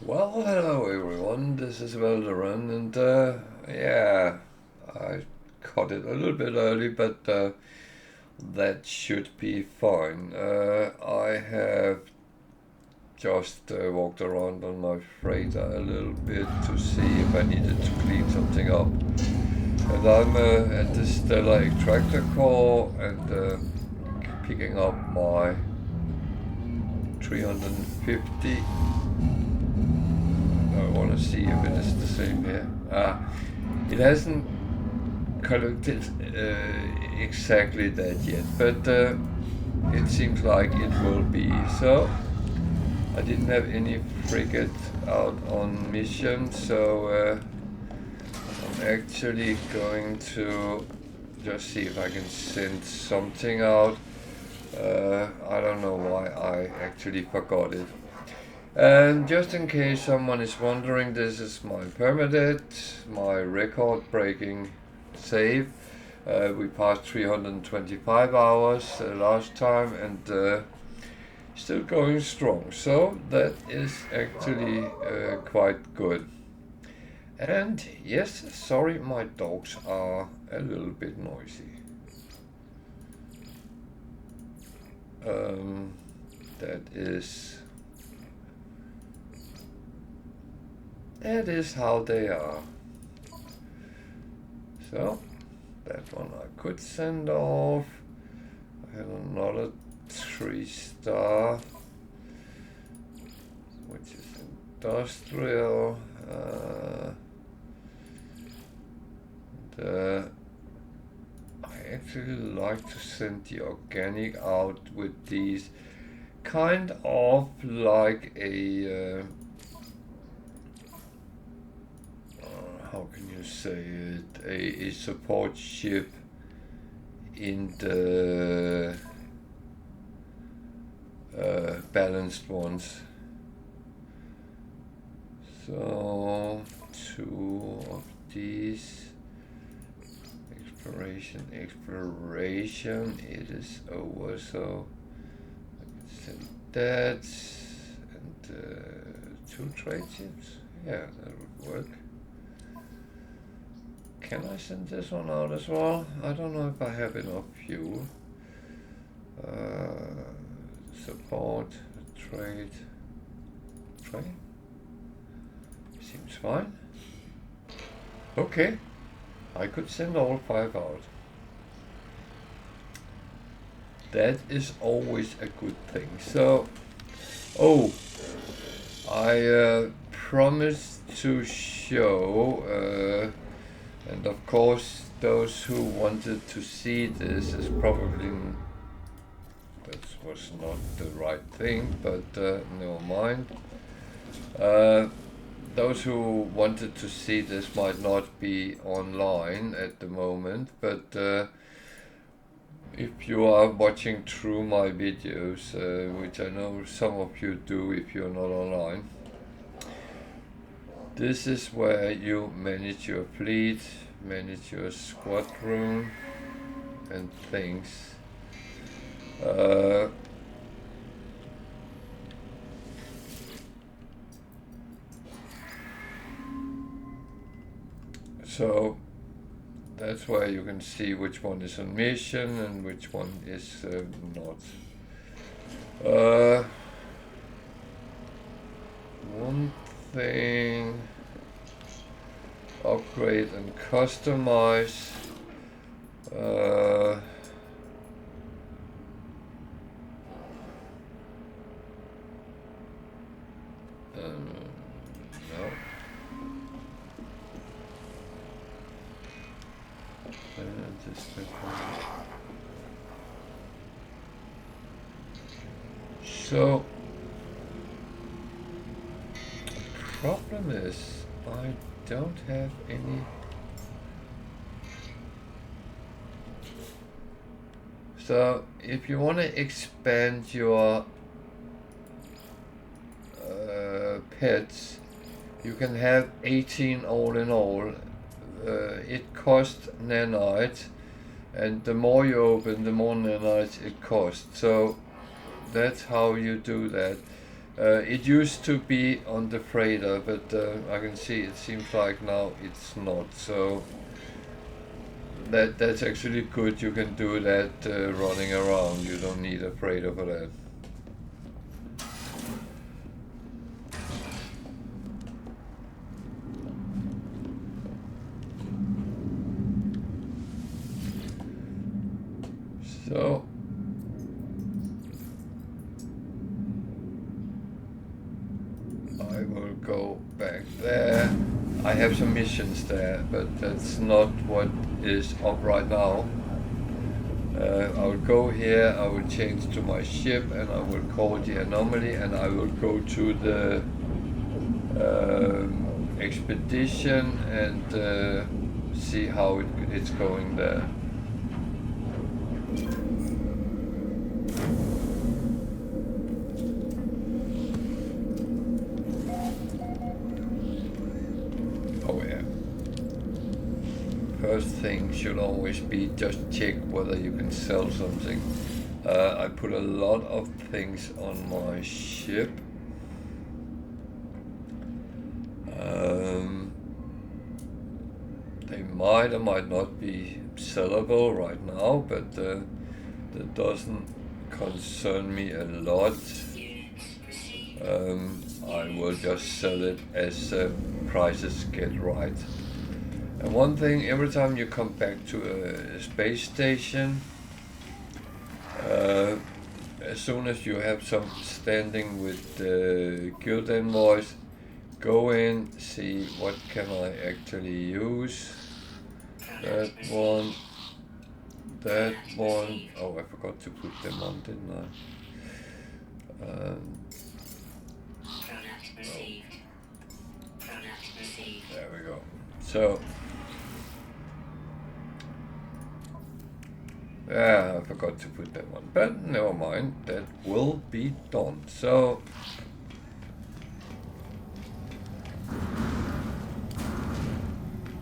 Well, hello everyone, this is Velderan, and yeah, I caught it a little bit early, but that should be fine. I have just walked around on my freighter a little bit to see if I needed to clean something up. And I'm at the Stella extractor core and picking up my 350. I want to see if it is the same here. It hasn't collected exactly that yet, but it seems like it will be. So I didn't have any frigate out on mission, so I'm actually going to just see if I can send something out. I don't know why I actually forgot it. And just in case someone is wondering, this is my Permadeath, my record-breaking save. We passed 325 hours last time and still going strong. So that is actually quite good. And yes, sorry, my dogs are a little bit noisy. Um, that is how they are. So that one I could send off. I have another 3-star, which is industrial. I actually like to send the organic out with these kind of like a how can you say it, a support ship in the balanced ones. So 2 of these. Exploration, it is over, so I can send that and 2 trade ships. Yeah, that would work. Can I send this one out as well? I don't know if I have enough fuel. Support, trade. Seems fine. Okay, I could send all 5 out. That is always a good thing. So, I promised to show, and of course those who wanted to see this is probably, that was not the right thing, but never mind. Those who wanted to see this might not be online at the moment, but if you are watching through my videos, which I know some of you do if you're not online, this is where you manage your fleet, manage your squadron and things. So that's where you can see which one is on mission and which one is not. One thing, upgrade and customize. No. So, problem is I don't have any. So, if you want to expand your pets, you can have 18 all in all. It costs nanites, and the more you open, the more nanites it costs. So that's how you do that. It used to be on the freighter, but I can see it seems like now it's not. So that's actually good. You can do that running around. You don't need a freighter for that. So I will go back there. I have some missions there, but that's not what is up right now. I will go here, I will change to my ship, and I will call the anomaly, and I will go to the expedition and see how it's going there. Oh yeah. First thing should always be just check whether you can sell something. I put a lot of things on my ship. They might or might not be sellable right now, but that doesn't concern me a lot. I will just sell it as prices get right. And one thing, every time you come back to a space station, as soon as you have some standing with the guild invoice, go in, see what can I actually use. That one. Oh, I forgot to put them on, didn't I? There we go. So, I forgot to put that one, but never mind, that will be done. So,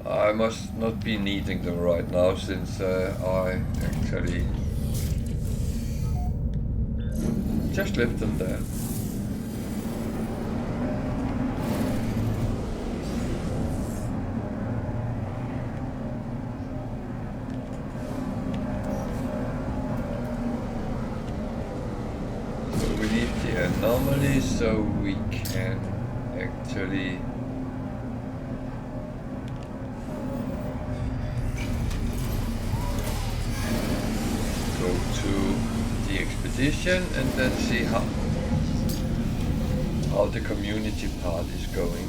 I must not be needing them right now, since I actually just left them there. So we need the anomaly so we can actually go to the expedition and then see how the community part is going.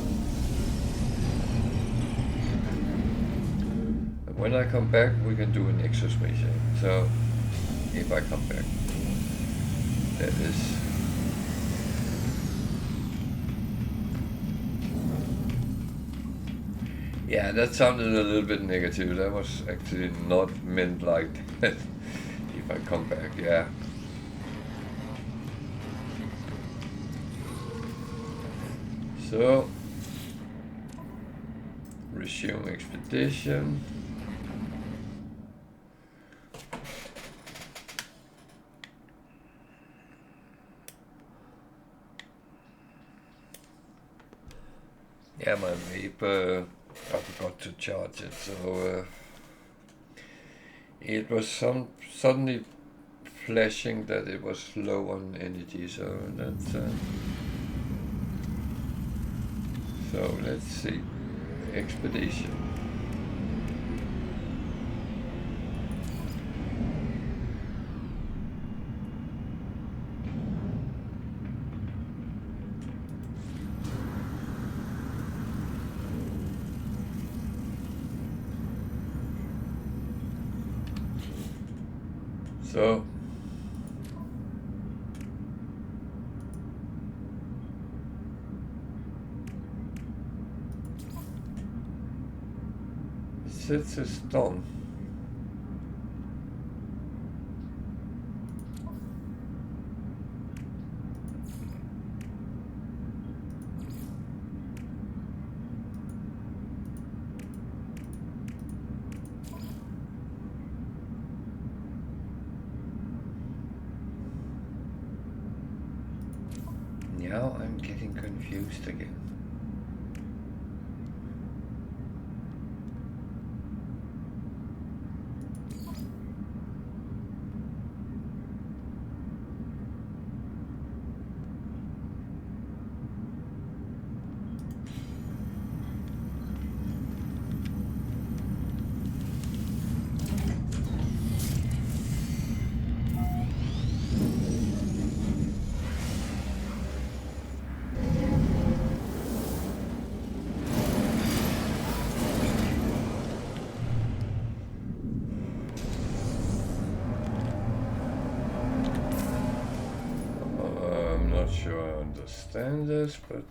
And when I come back, we can do an Nexus mission. So if I come back, that is. Yeah, that sounded a little bit negative. That was actually not meant like that. If I come back, yeah. So, resume expedition. Yeah, my vape, I forgot to charge it, so it was suddenly flashing that it was low on energy, so that's so let's see, expedition. So it sits a stone. Now confused again. Not sure I understand this, but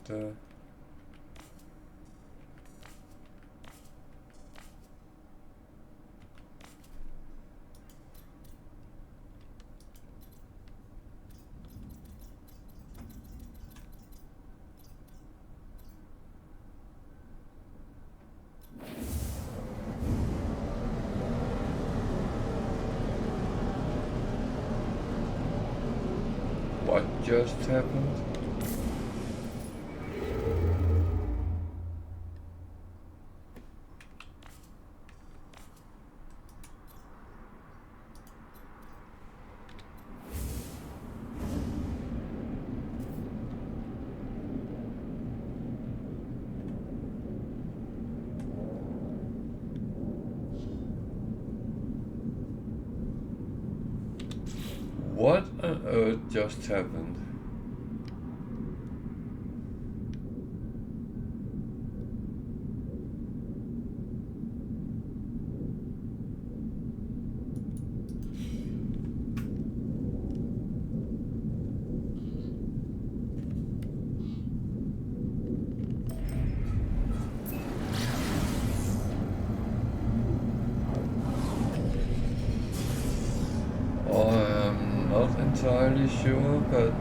what just happened? What on earth just happened? I'm not entirely sure, but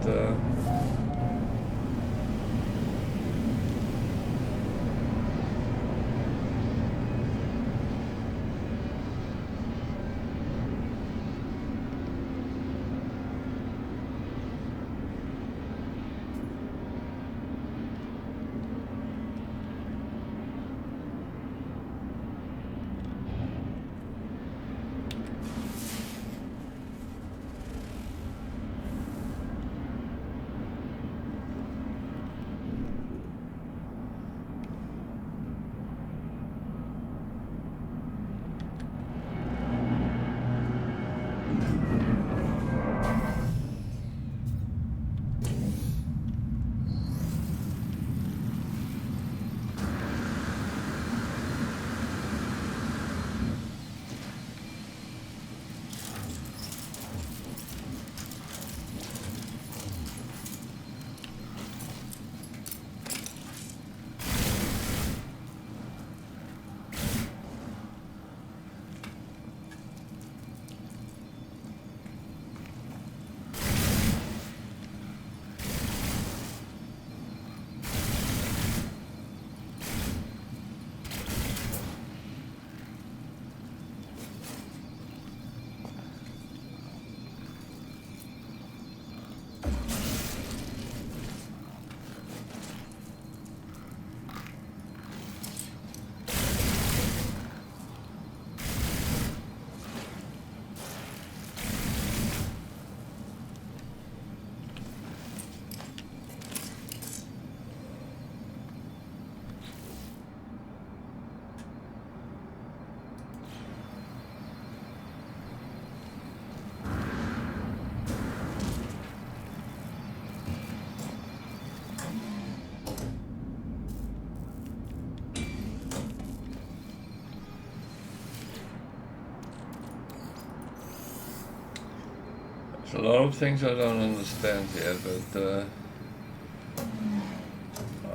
there's a lot of things I don't understand here, but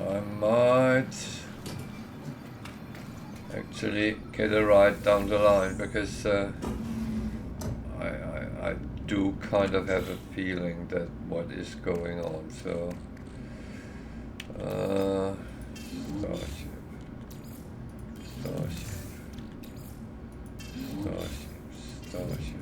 I might actually get a ride down the line, because I do kind of have a feeling that what is going on. So starship, starship, starship, starship.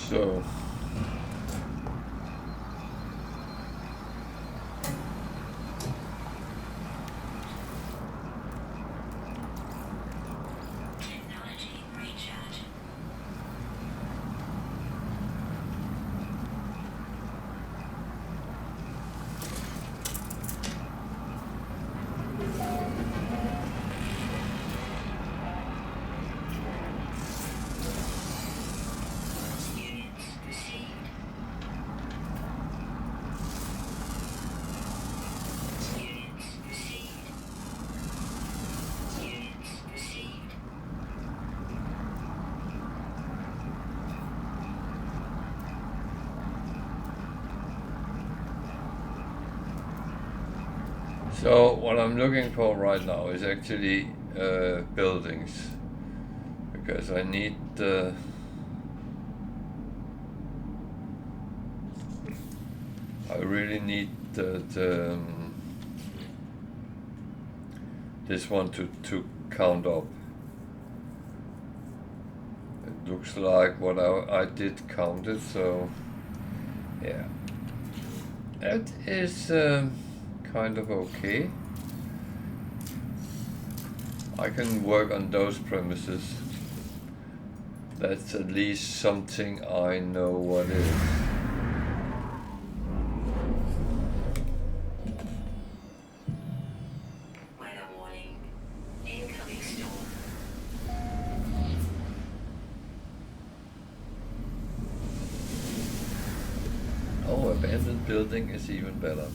So So what I'm looking for right now is actually buildings, because I need I really need this one to count up. It looks like what I did count it, so yeah, that is kind of okay. I can work on those premises. That's at least something I know what is. Weather warning. Incoming storm. Oh, abandoned building is even better.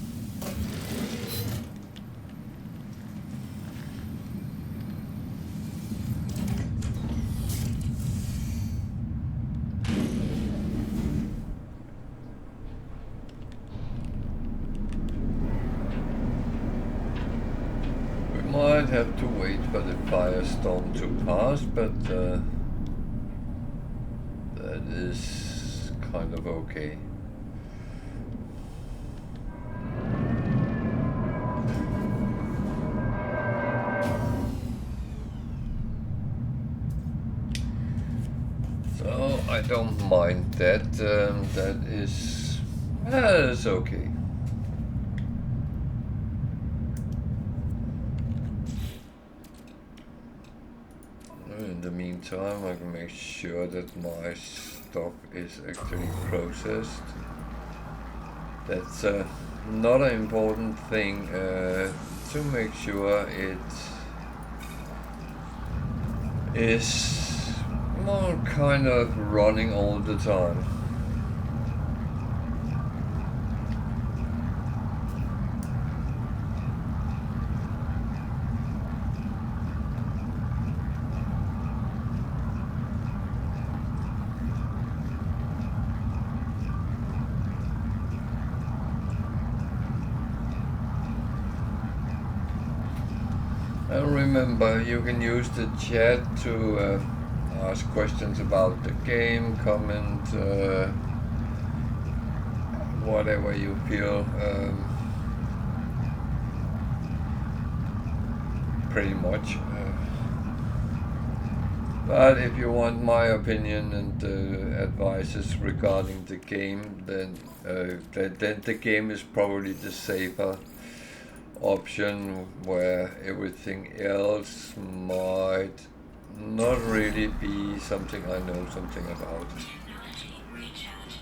Might have to wait for the firestorm to pass, but that is kind of okay. So I don't mind that. That is okay. In the meantime, I can make sure that my stock is actually processed. That's not an important thing to make sure it is more kind of running all the time. And remember, you can use the chat to ask questions about the game, comment, whatever you feel. Pretty much. But if you want my opinion and advices regarding the game, then the game is probably the safer option, where everything else might not really be something I know something about. Technology recharge.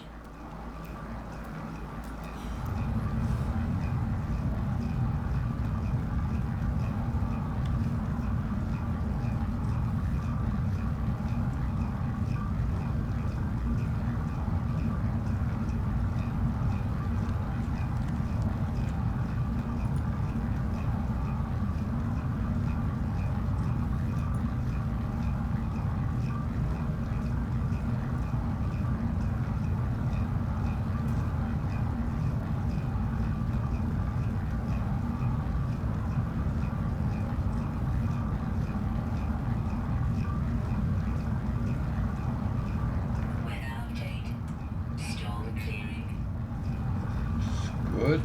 Good.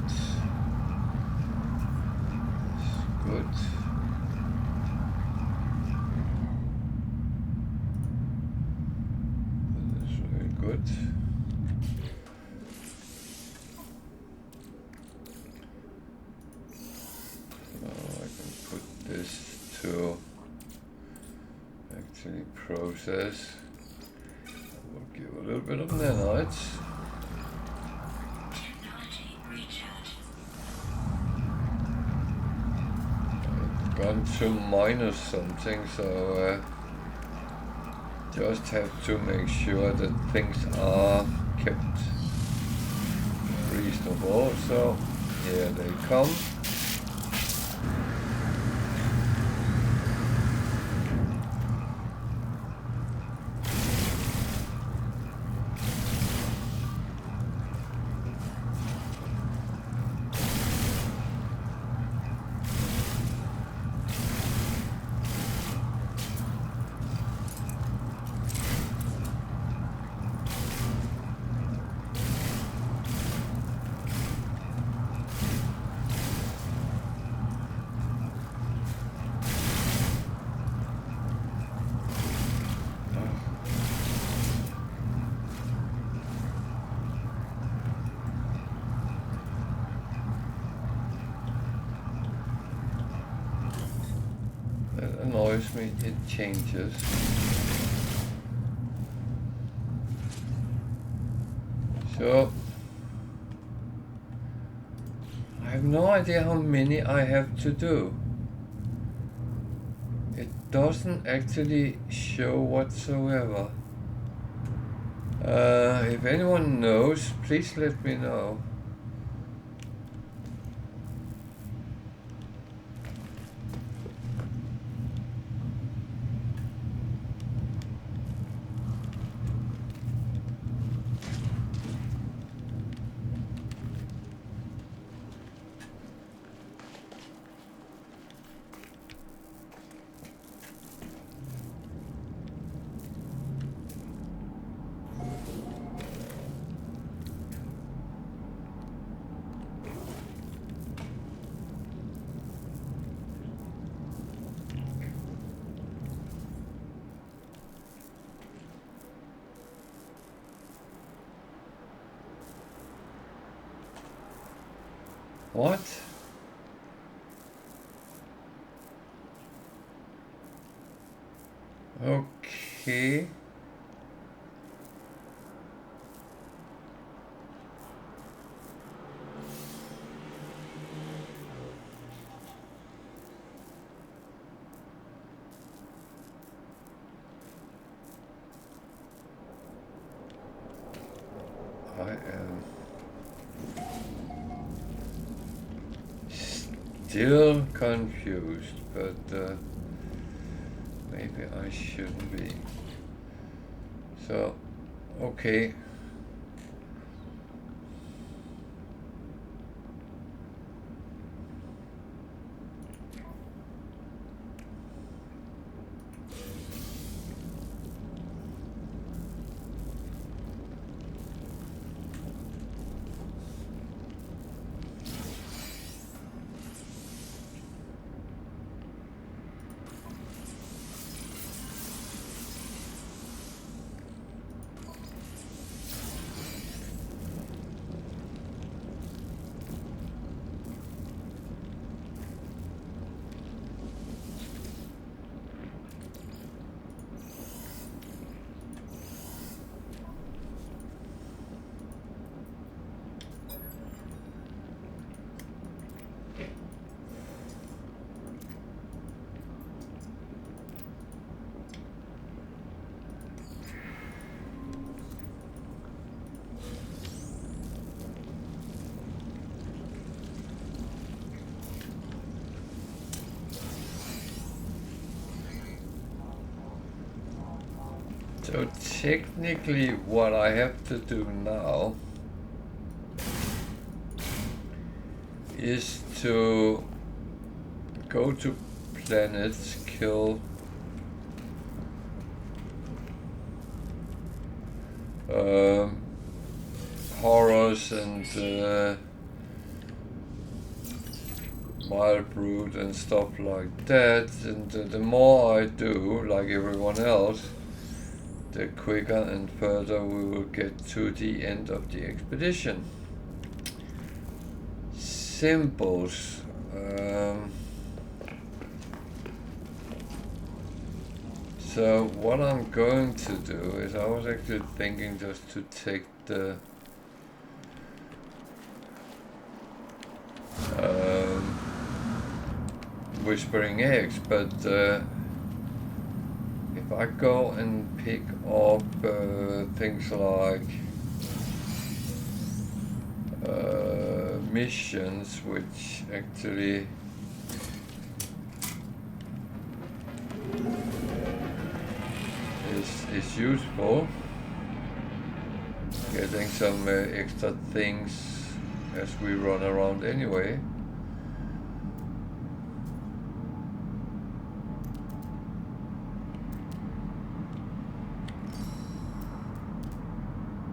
Good. That is very good. good. Now I can put this to actually process. We'll give a little bit of nanites. Technology recharge. I've gone to minus something, so just have to make sure that things are kept reasonable. So here they come. That annoys me, it changes. So, I have no idea how many I have to do. It doesn't actually show whatsoever. If anyone knows, please let me know. What? Okay. I am still confused, but maybe I shouldn't be. So, okay. So technically what I have to do now is to go to planets, kill horrors and wild brood and stuff like that, and the more I do, like everyone else, the quicker and further we will get to the end of the expedition. Symbols. So what I'm going to do is, I was actually thinking just to take the Whispering Eggs, but if I go and pick up things like missions, which actually is useful, getting some extra things as we run around anyway.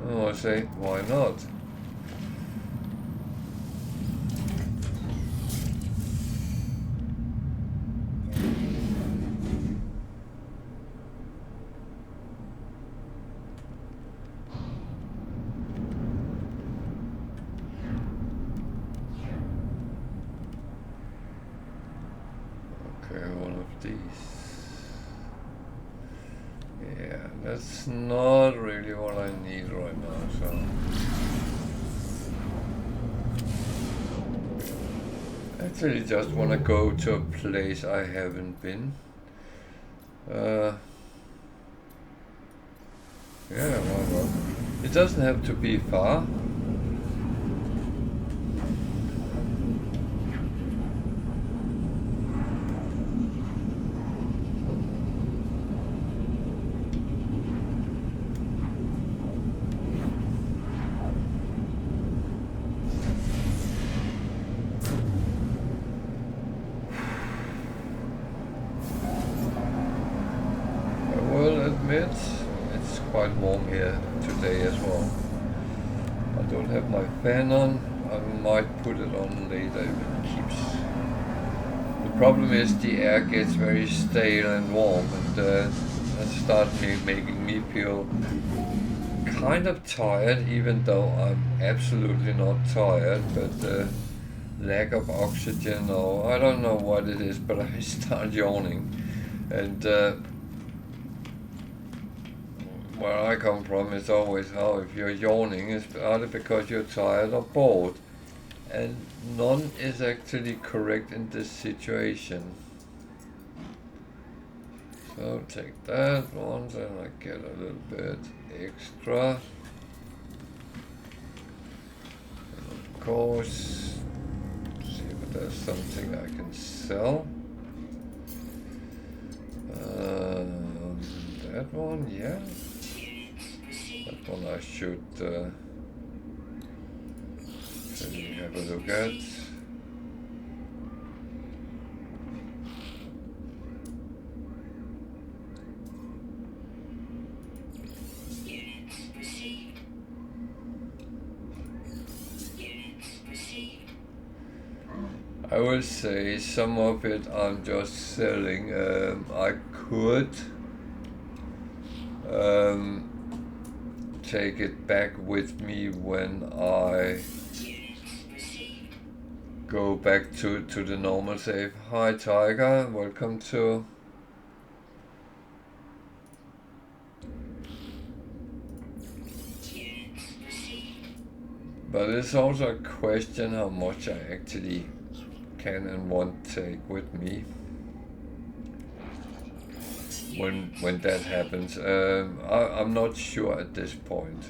Oh, I say, why not? One of these. Yeah, that's not really what I need right now, so I actually just want to go to a place I haven't been. Yeah, why not? It doesn't have to be far. It's quite warm here today as well. I don't have my fan on. I might put it on later if it keeps. The problem is the air gets very stale and warm, and that starts making me feel kind of tired, even though I'm absolutely not tired, but lack of oxygen, or I don't know what it is, but I start yawning. And where I come from, it's always how if you're yawning, it's either because you're tired or bored. And none is actually correct in this situation. So take that one, and I get a little bit extra. And of course, see if there's something I can sell. That one, yeah. That one I should have a look at. I will say some of it I'm just selling. I could take it back with me when I go back to the normal save. Hi Tiger, welcome to. But it's also a question how much I actually can and want to take with me when that happens. I'm not sure at this point.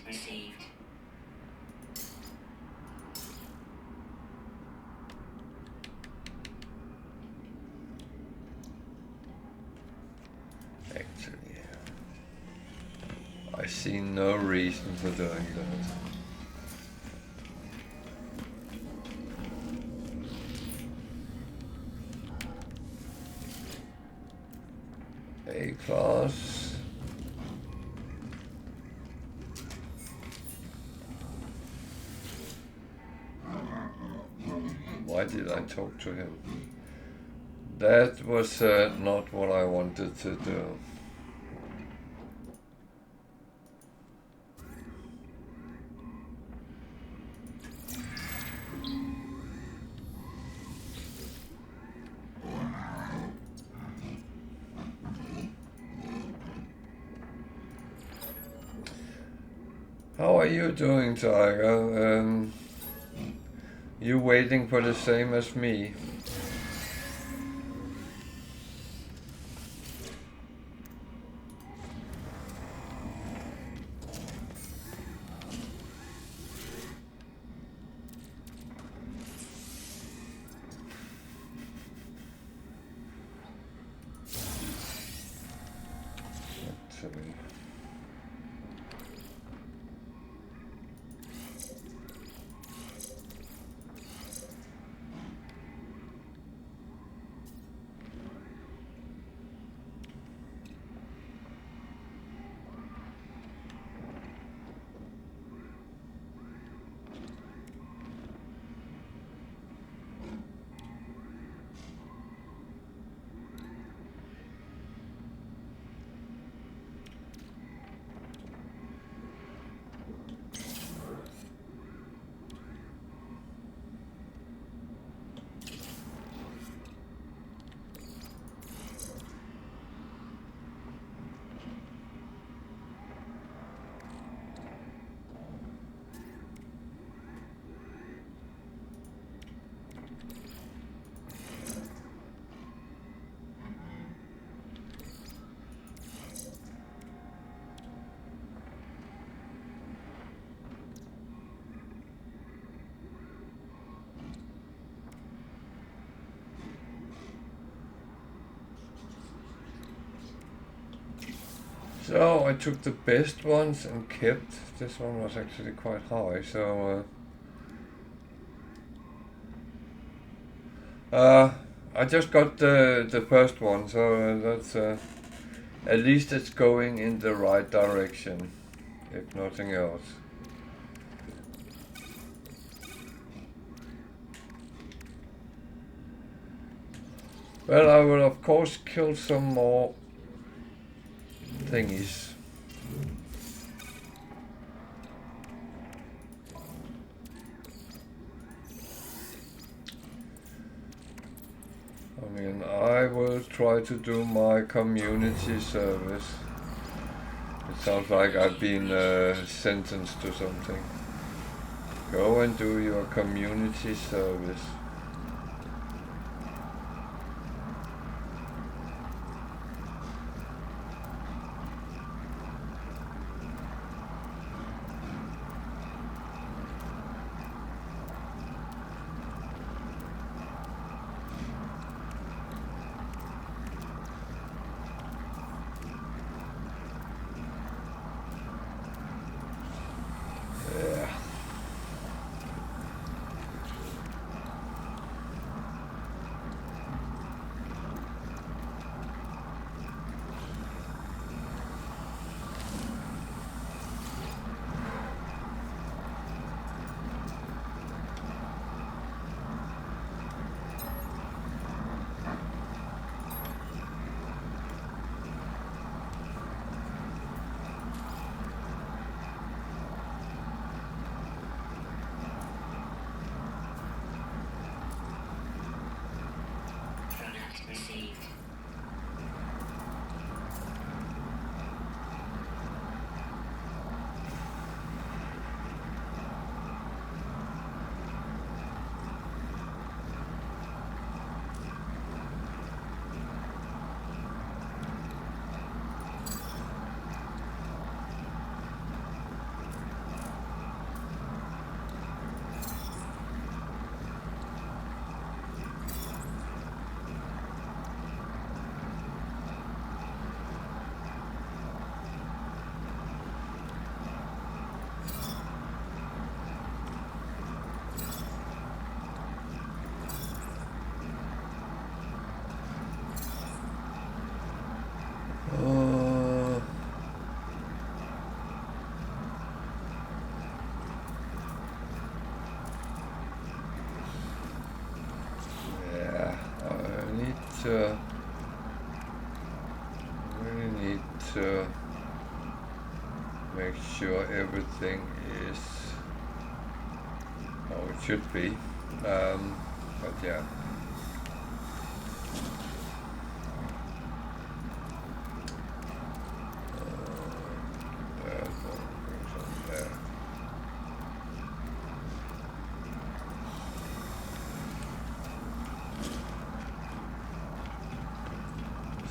Received. I see no reason for doing that. A-class. Why did I talk to him? That was not what I wanted to do. How are you doing, Tiger? You waiting for the same as me? Actually. So I took the best ones and kept. This one was actually quite high, so I just got the first one, so that's at least it's going in the right direction, if nothing else. Well, I will of course kill some more thingies. I mean, I will try to do my community service. It sounds like I've been sentenced to something. Go and do your community service. make sure everything is how it should be. But yeah.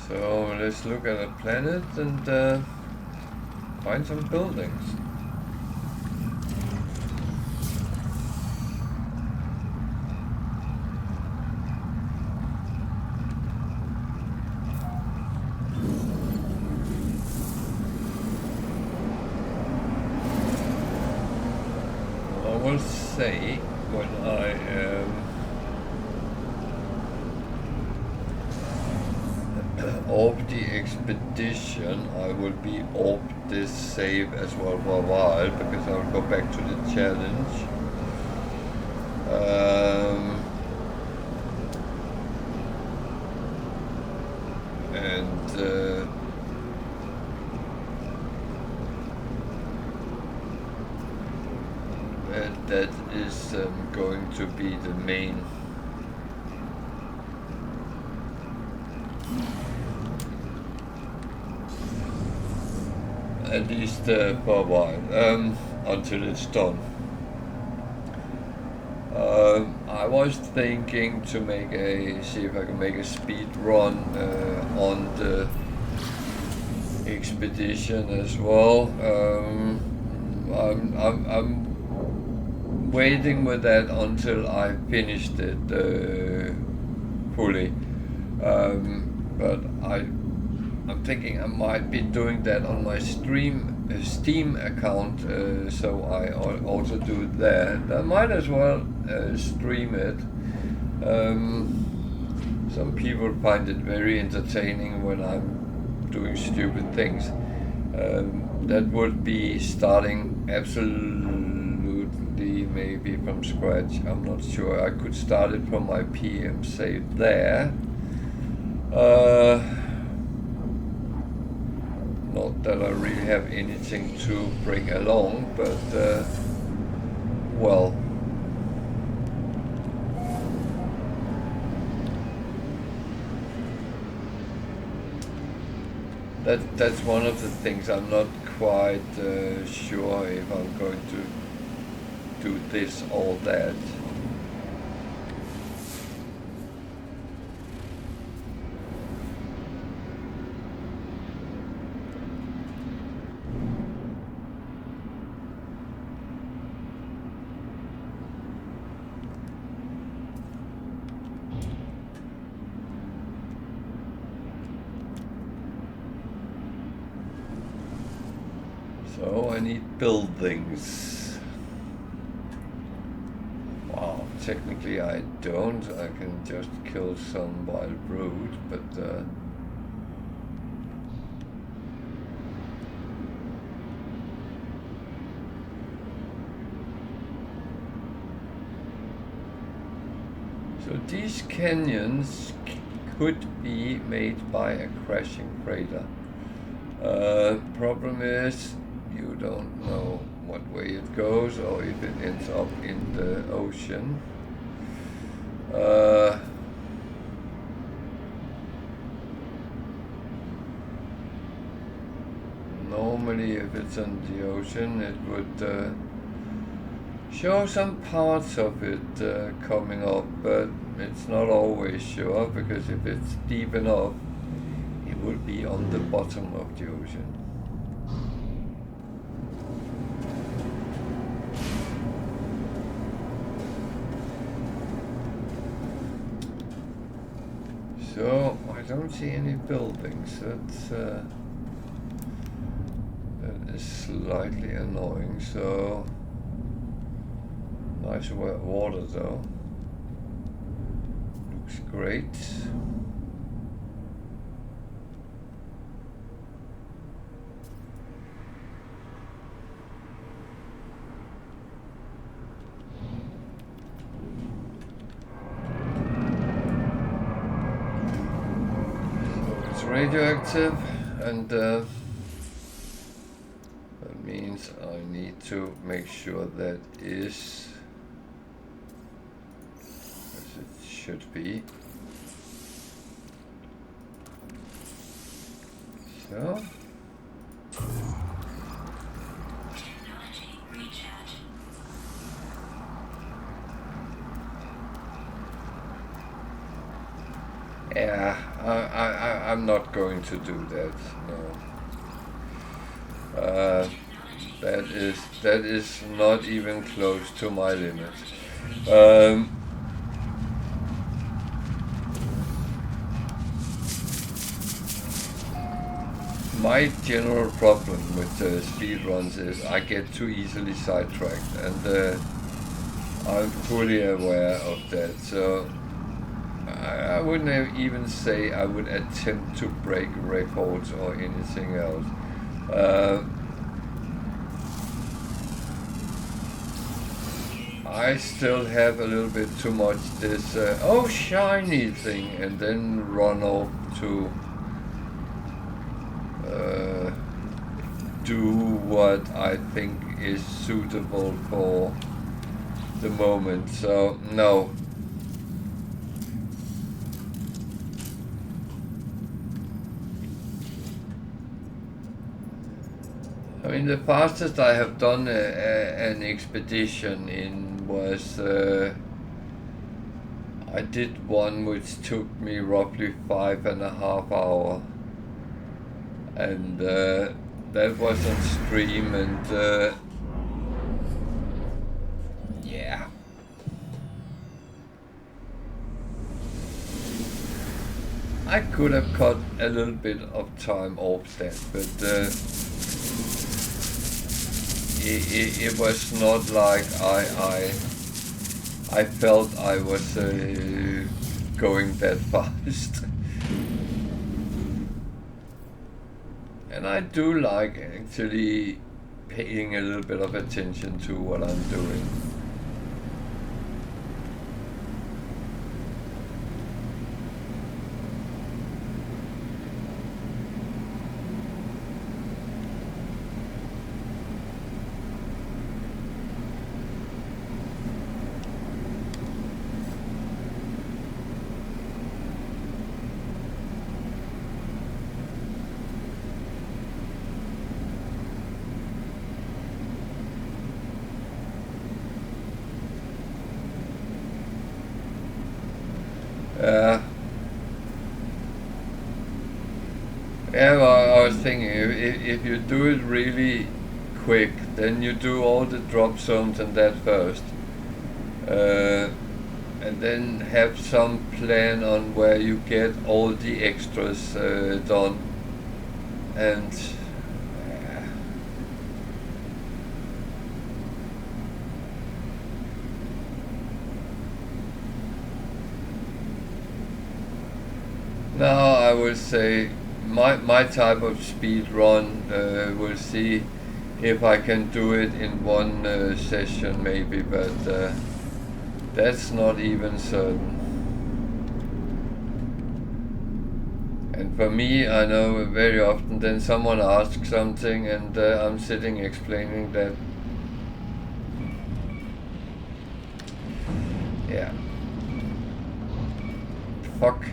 So let's look at a planet and find some buildings. I will say when I am off the expedition, I will be off this save as well for a while because I'll go back to the challenge. And that is going to be the main at least for a while, until it's done. I was thinking to see if I can make a speed run on the expedition as well. I'm waiting with that until I finished it fully. But I'm thinking I might be doing that on my Steam account, so I also do that. I might as well stream it. Some people find it very entertaining when I'm doing stupid things. That would be starting absolutely maybe from scratch. I'm not sure. I could start it from my PM save there. Not that I really have anything to bring along, but well, that's one of the things I'm not quite sure if I'm going to do this or that. So I need buildings. Wow, technically I don't. I can just kill some wild brute, but so these canyons could be made by a crashing crater. Problem is, you don't know what way it goes or if it ends up in the ocean. Normally if it's in the ocean it would show some parts of it coming up, but it's not always sure, because if it's deep enough it will be on the bottom of the ocean. So I don't see any buildings. That is slightly annoying. So nice water though. Looks great. Radioactive, and That means I need to make sure that is as it should be. So. Technology recharge. Yeah, I'm not going to do that. No. That is not even close to my limit. My general problem with speedruns is I get too easily sidetracked, and I'm fully aware of that. So I wouldn't even say I would attempt to break records or anything else. I still have a little bit too much this oh shiny thing, and then run off to do what I think is suitable for the moment. So no. I mean, the fastest I have done an expedition in was I did one which took me roughly 5.5 hours, and that was on stream, and yeah. I could have cut a little bit of time off that, but it was not like I felt I was going that fast. And I do like actually paying a little bit of attention to what I'm doing. Yeah, well, I was thinking if you do it really quick, then you do all the drop zones and that first, and then have some plan on where you get all the extras done, and now I would say my type of speed run, we'll see if I can do it in one session maybe, but that's not even certain. And for me, I know very often then someone asks something and I'm sitting explaining that. Yeah. Fuck.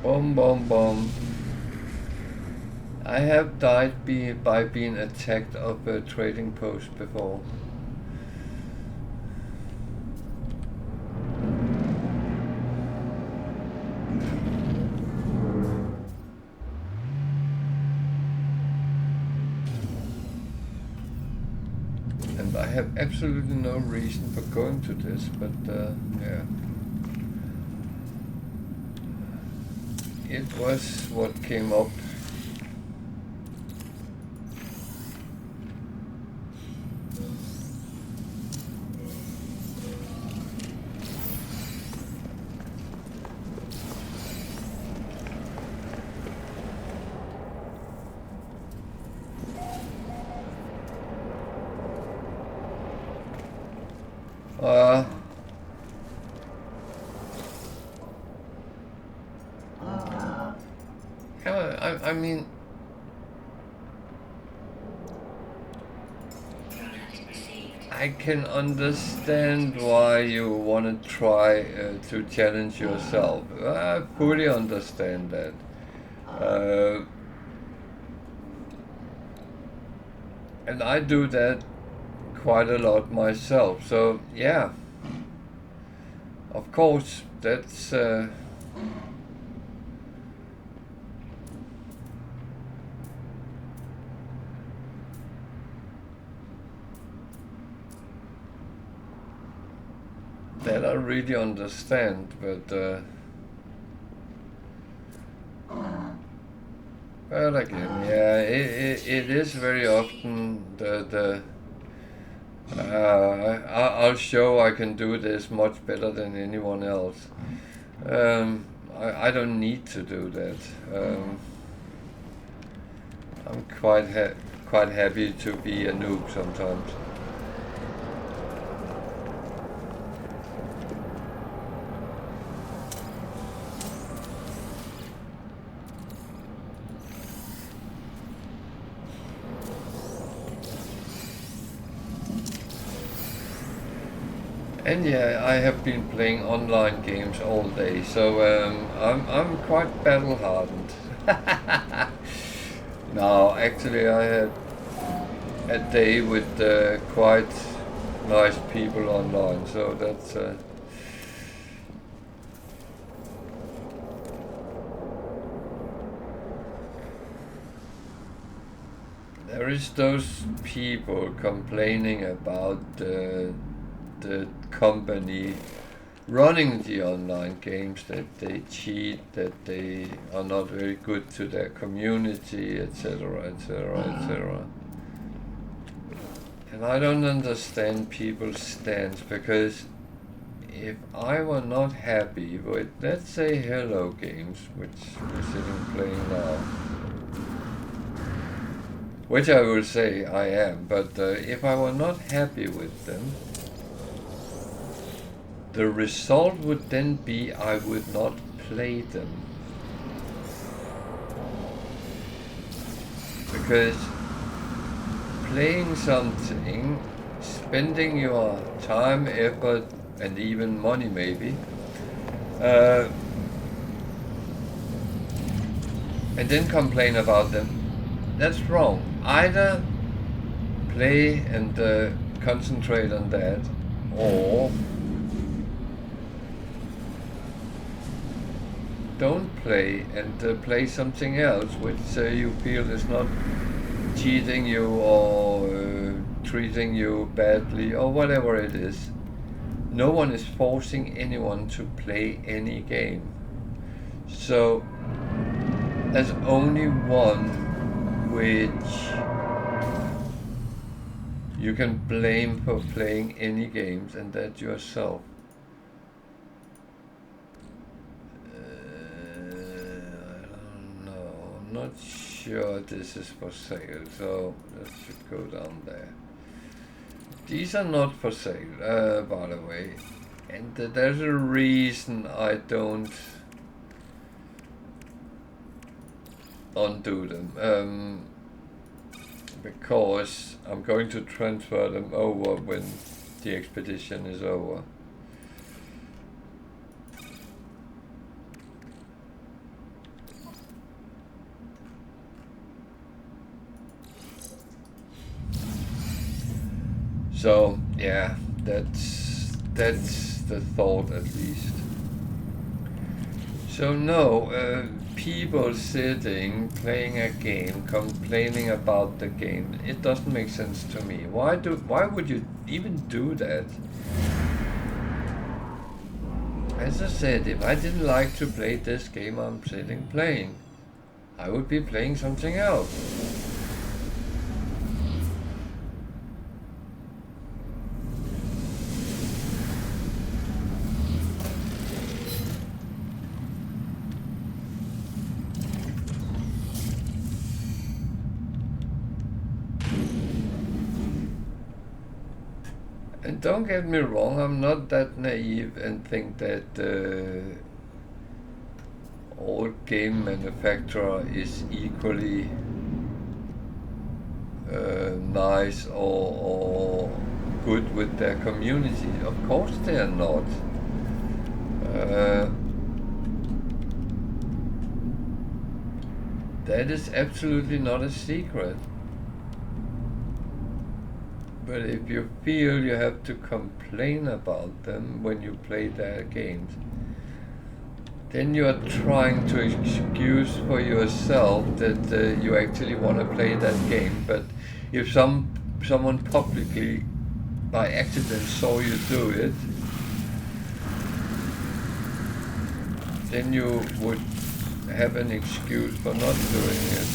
Boom, boom, boom. I have died by being attacked of a trading post before. And I have absolutely no reason for going to this, but yeah. It was what came up. Uh, yeah, I mean, Product received. I can understand why you want to try to challenge yourself. I fully understand that. And I do that quite a lot myself. So, yeah, of course, that's. That I really understand, but well, again, yeah, it is very often I'll show I can do this much better than anyone else. I don't need to do that. I'm quite happy to be a noob sometimes. And yeah, I have been playing online games all day, so I'm quite battle hardened. No, actually, I had a day with quite nice people online, so that's. There is those people complaining about the company running the online games, that they cheat, that they are not very good to their community, etc., etc., etc. And I don't understand people's stance, because if I were not happy with, let's say, Hello Games, which we're sitting playing now, which I will say I am, but if I were not happy with them, the result would then be I would not play them. Because playing something, spending your time, effort, and even money maybe, and then complain about them, that's wrong. Either play and concentrate on that, or don't play and play something else which you feel is not cheating you or treating you badly or whatever it is. No one is forcing anyone to play any game. So there's only one which you can blame for playing any games, and that's yourself. I don't know. I'm not sure this is for sale, so let's just go down there. These are not for sale, by the way. And there's a reason I don't undo them. Because I'm going to transfer them over when the expedition is over. So yeah, that's the thought, at least. So no, people sitting playing a game, complaining about the game, it doesn't make sense to me. Why would you even do that? As I said, if I didn't like to play this game I'm sitting playing, I would be playing something else. And And don't get me wrong, I'm not that naive and think that all game manufacturer is equally nice or good with their community. Of course they are not. That is absolutely not a secret. But if you feel you have to complain about them when you play their games, then you are trying to excuse for yourself that you actually want to play that game. But if someone publicly by accident saw you do it, then you would have an excuse for not doing it.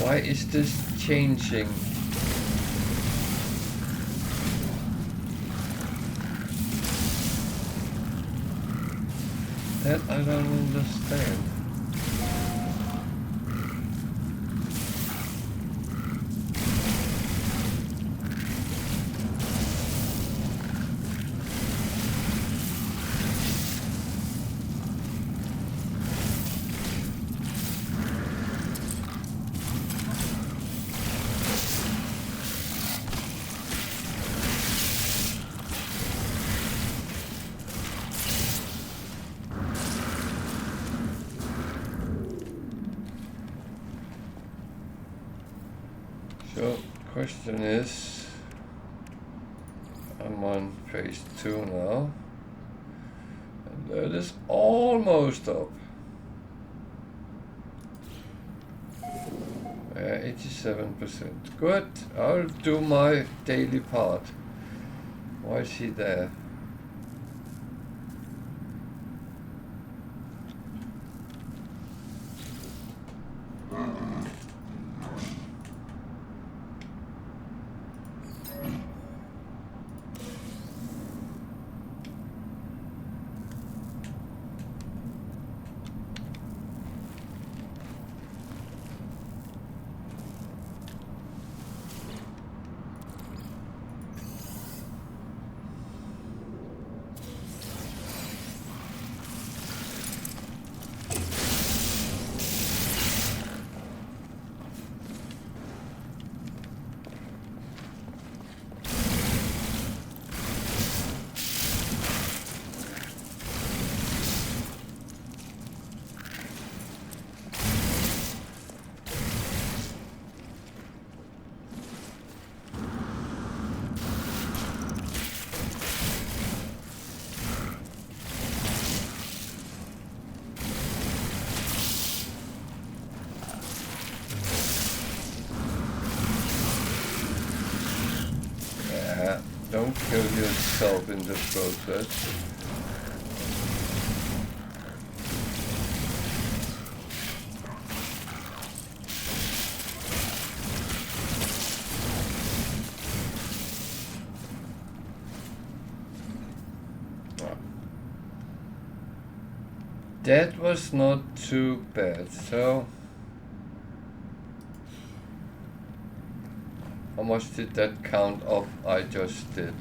Why is this changing? That I don't understand. So, question is, I'm on phase 2 now, and that is almost up. 87%. Good, I'll do my daily part. Why is he there? Don't kill yourself in the process. That was not too bad, so how much did that count up I just did?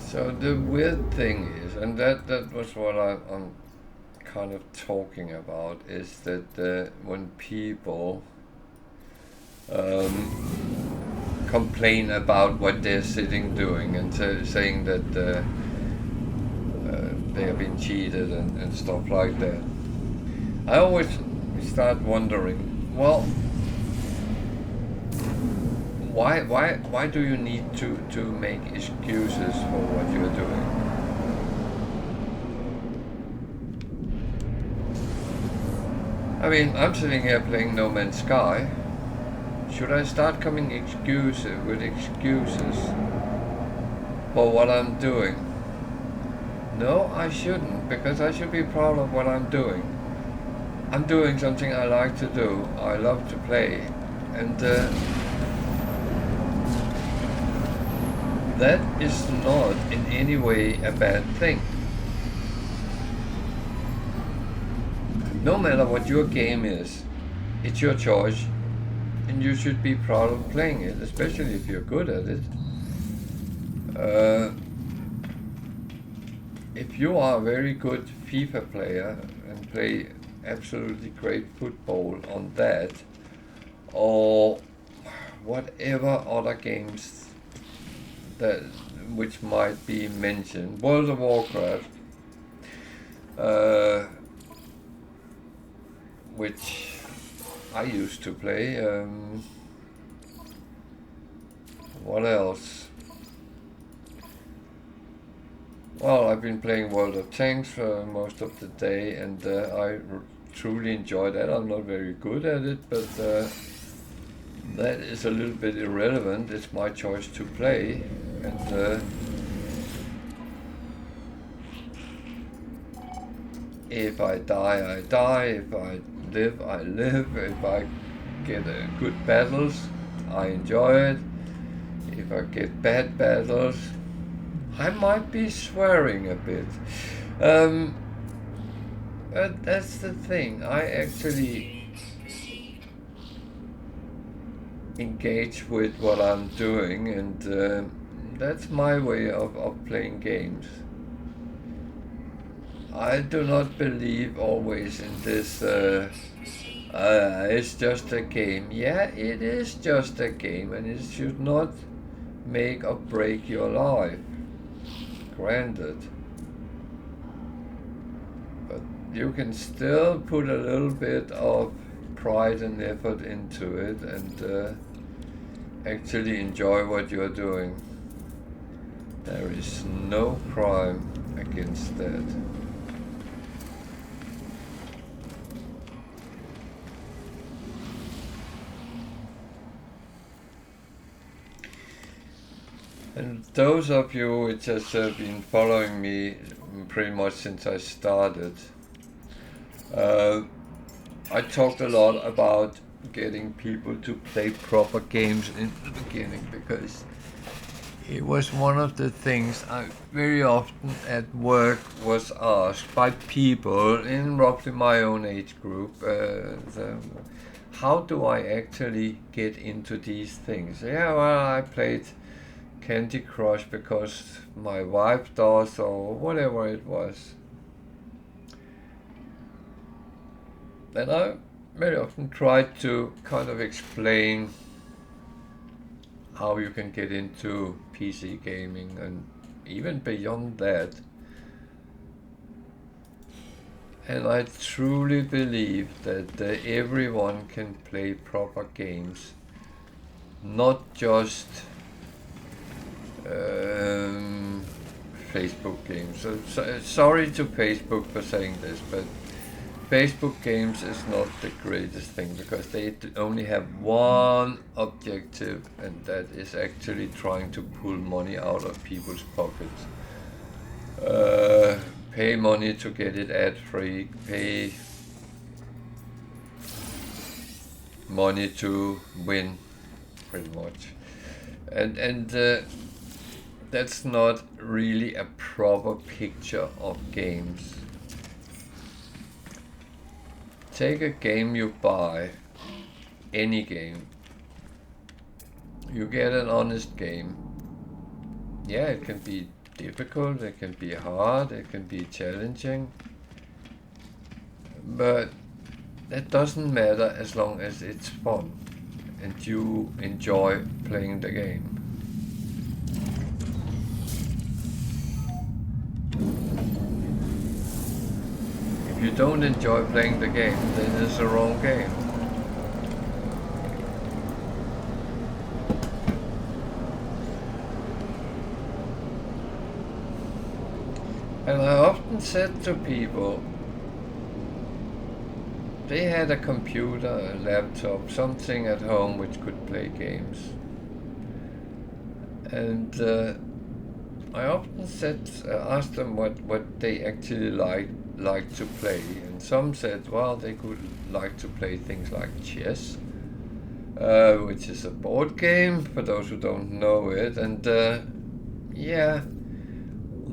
So the weird thing is, and that was what I'm kind of talking about, is that when people complain about what they're sitting doing and saying that they have been cheated and stuff like that, I always start wondering, well, why do you need to make excuses for what you're doing? I mean, I'm sitting here playing No Man's Sky. Should I start coming with excuses for what I'm doing? No, I shouldn't, because I should be proud of what I'm doing. I'm doing something I like to do. I love to play, and that is not in any way a bad thing. No matter what your game is, it's your choice, and you should be proud of playing it, especially if you're good at it. If you are a very good FIFA player and play absolutely great football on that, or whatever other games that which might be mentioned, World of Warcraft, which I used to play. What else? Well, I've been playing World of Tanks for most of the day, and I truly enjoy that. I'm not very good at it, but that is a little bit irrelevant. It's my choice to play, and if I die, I die. If I live, I live. If I get good battles, I enjoy it. If I get bad battles, I might be swearing a bit. But that's the thing. I actually engage with what I'm doing, and that's my way of playing games. I do not believe always in this, it's just a game. Yeah, it is just a game, and it should not make or break your life. Granted. But you can still put a little bit of pride and effort into it, and actually enjoy what you're doing. There is no crime against that. And those of you which has been following me pretty much since I started, I talked a lot about getting people to play proper games in the beginning, because it was one of the things I very often at work was asked by people in roughly my own age group, how do I actually get into these things? Yeah, well, I played Candy Crush because my wife does, or whatever it was. And I very often try to kind of explain how you can get into PC gaming and even beyond that. And I truly believe that everyone can play proper games, not just Facebook games. So sorry to Facebook for saying this, but Facebook games is not the greatest thing, because they only have one objective, and that is actually trying to pull money out of people's pockets. Pay money to get it ad-free, pay money to win, pretty much. And that's not really a proper picture of games. Take a game you buy, any game. You get an honest game. Yeah, it can be difficult, it can be hard, it can be challenging. But that doesn't matter as long as it's fun and you enjoy playing the game. If you don't enjoy playing the game, then it's the wrong game. And I often said to people, they had a computer, a laptop, something at home which could play games. And I often asked them what they actually like to play, and some said, well, they could like to play things like chess, which is a board game for those who don't know it, and yeah,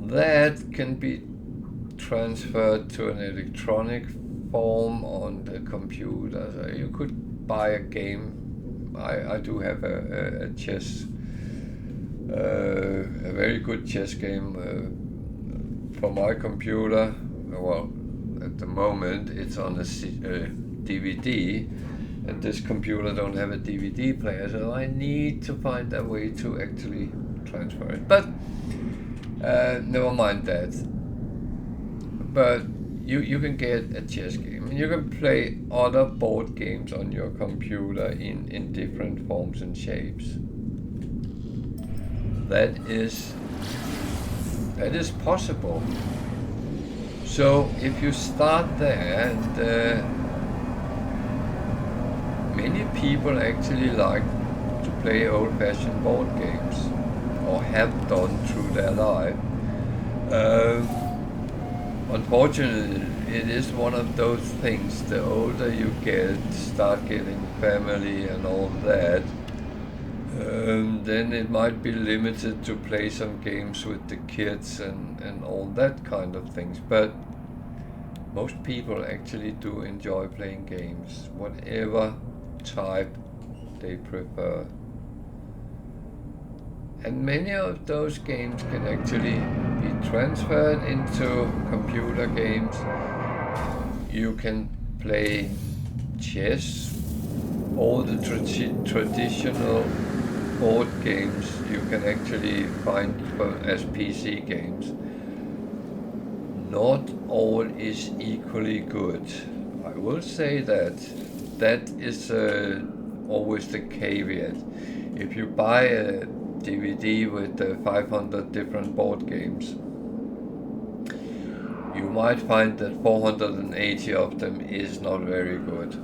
that can be transferred to an electronic form on the computer. So you could buy a game. I do have a chess, a very good chess game for my computer. Well, at the moment it's on a DVD, and this computer don't have a DVD player, so I need to find a way to actually transfer it. But never mind that. But you can get a chess game, and you can play other board games on your computer in different forms and shapes. That is possible. So if you start there, and many people actually like to play old-fashioned board games, or have done through their life. Unfortunately, it is one of those things, the older you get, start getting family and all that, then it might be limited to play some games with the kids and all that kind of things. But most people actually do enjoy playing games, whatever type they prefer. And many of those games can actually be transferred into computer games. You can play chess, all the traditional board games you can actually find as PC games. Not all is equally good. I will say that. That is always the caveat. If you buy a DVD with 500 different board games, you might find that 480 of them is not very good.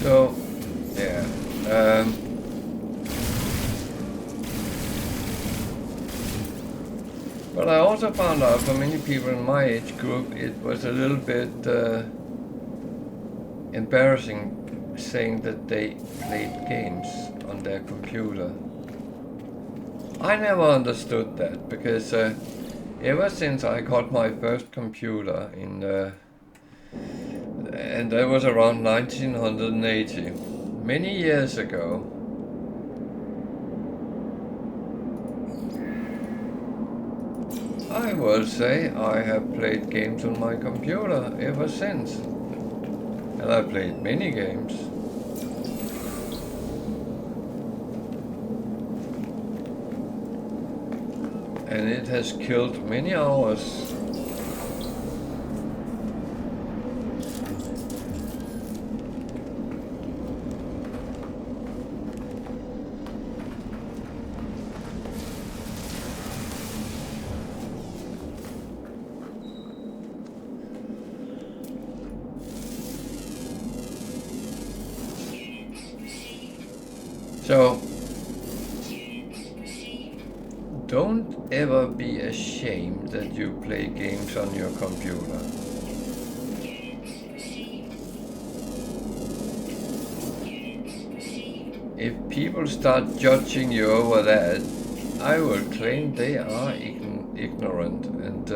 So, yeah. But I also found out for many people in my age group, it was a little bit embarrassing saying that they played games on their computer. I never understood that, because ever since I got my first computer and that was around 1980, many years ago, I will say I have played games on my computer ever since. And I played many games. And it has killed many hours. So, don't ever be ashamed that you play games on your computer. If people start judging you over that, I will claim they are ignorant, and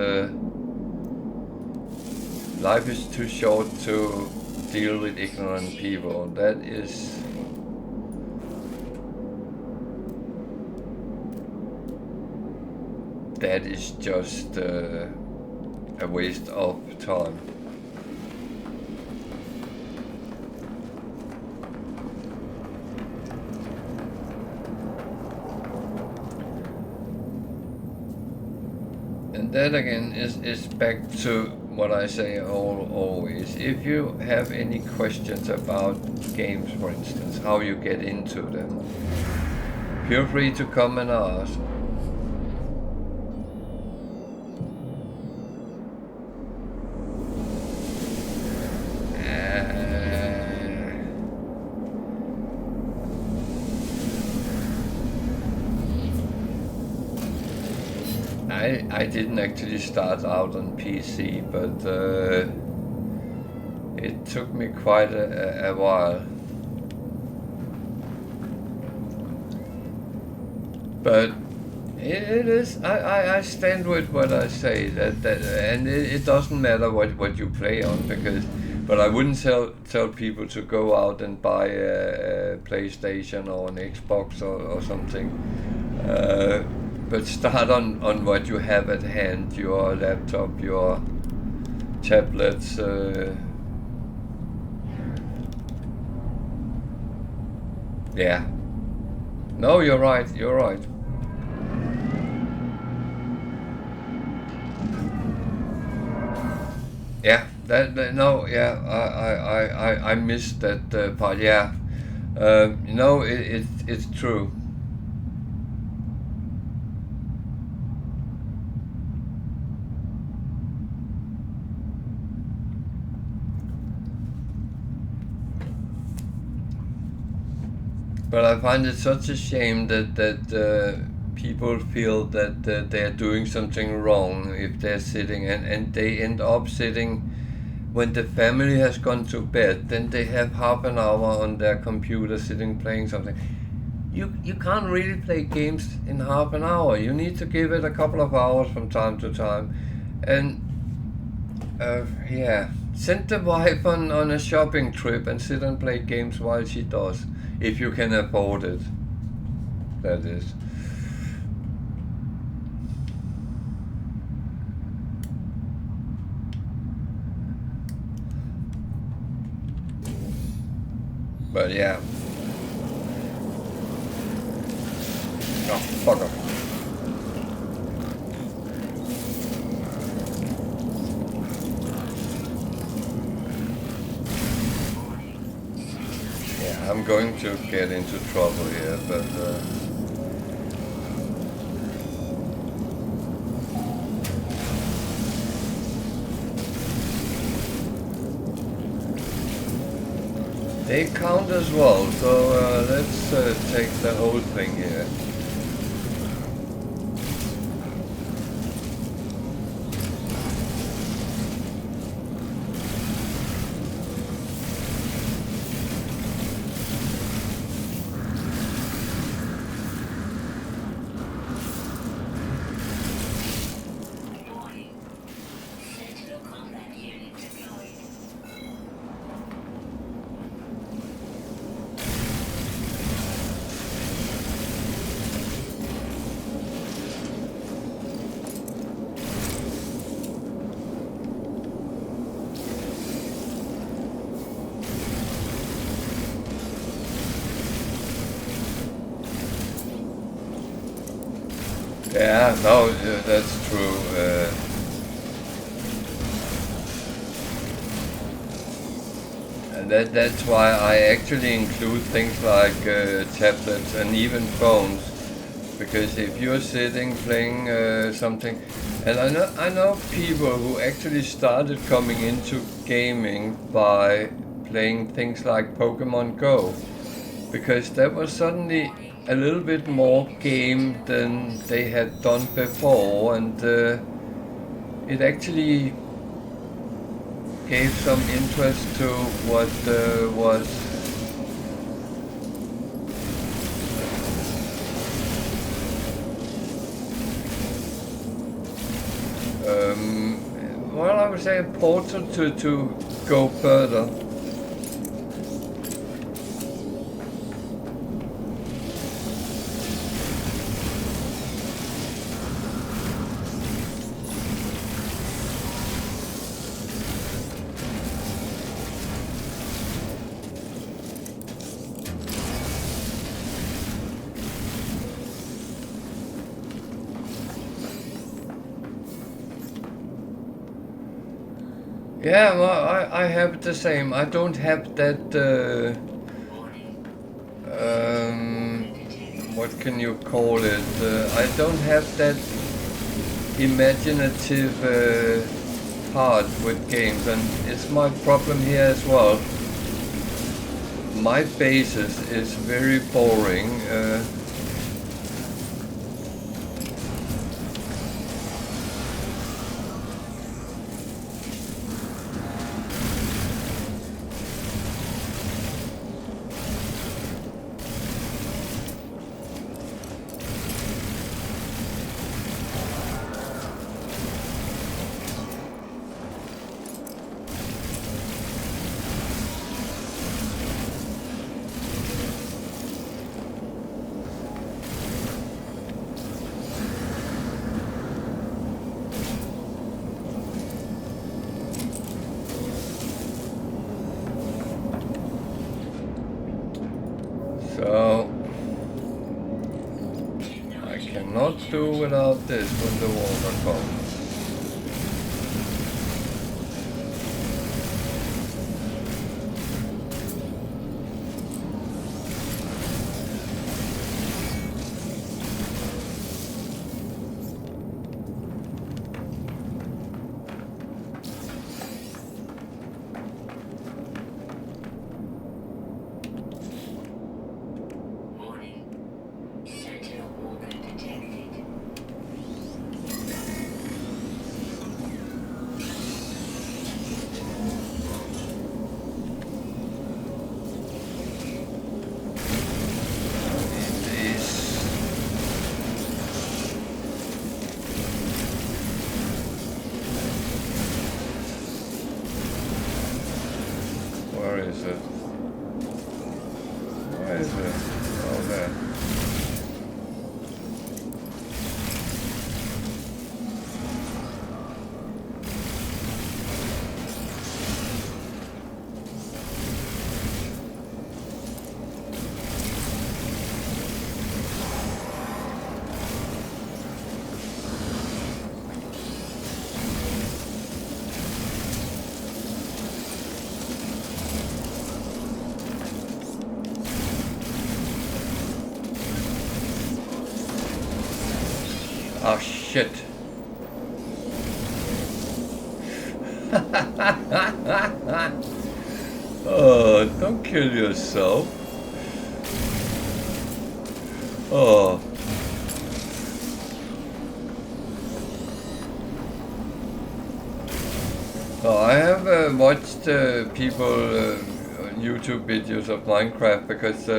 life is too short to deal with ignorant people. That is just a waste of time. And that again is back to what I say always. If you have any questions about games, for instance, how you get into them, feel free to come and ask. I didn't actually start out on PC, but it took me quite a while. But it is, I stand with what I say, that and it doesn't matter what you play on, but I wouldn't tell people to go out and buy a PlayStation or an Xbox or something. But start on what you have at hand, your laptop, your tablets. Yeah. No, you're right. Yeah, no, yeah, I missed that part. Yeah, it's true. But I find it such a shame that people feel that they're doing something wrong if they're sitting, and they end up sitting when the family has gone to bed. Then they have half an hour on their computer sitting playing something. You can't really play games in half an hour. You need to give it a couple of hours from time to time, and yeah, send the wife on a shopping trip and sit and play games while she does. If you can afford it, that is. But yeah. Oh, fuck off. I'm going to get into trouble here, but they count as well, so let's take the whole thing here. Yeah, no, that's true. And that's why I actually include things like tablets and even phones, because if you're sitting playing something, and I know people who actually started coming into gaming by playing things like Pokemon Go, because that was suddenly a little bit more game than they had done before, and it actually gave some interest to what was Well, I would say a portal to go further. Yeah, well, I have the same. I don't have that, what can you call it? I don't have that imaginative part with games, and it's my problem here as well. My basis is very boring. So I cannot do without this when the water comes. Where is it? Where is it? Oh, there. Oh shit. Oh, don't kill yourself. Oh. Oh, I have watched people YouTube videos of Minecraft because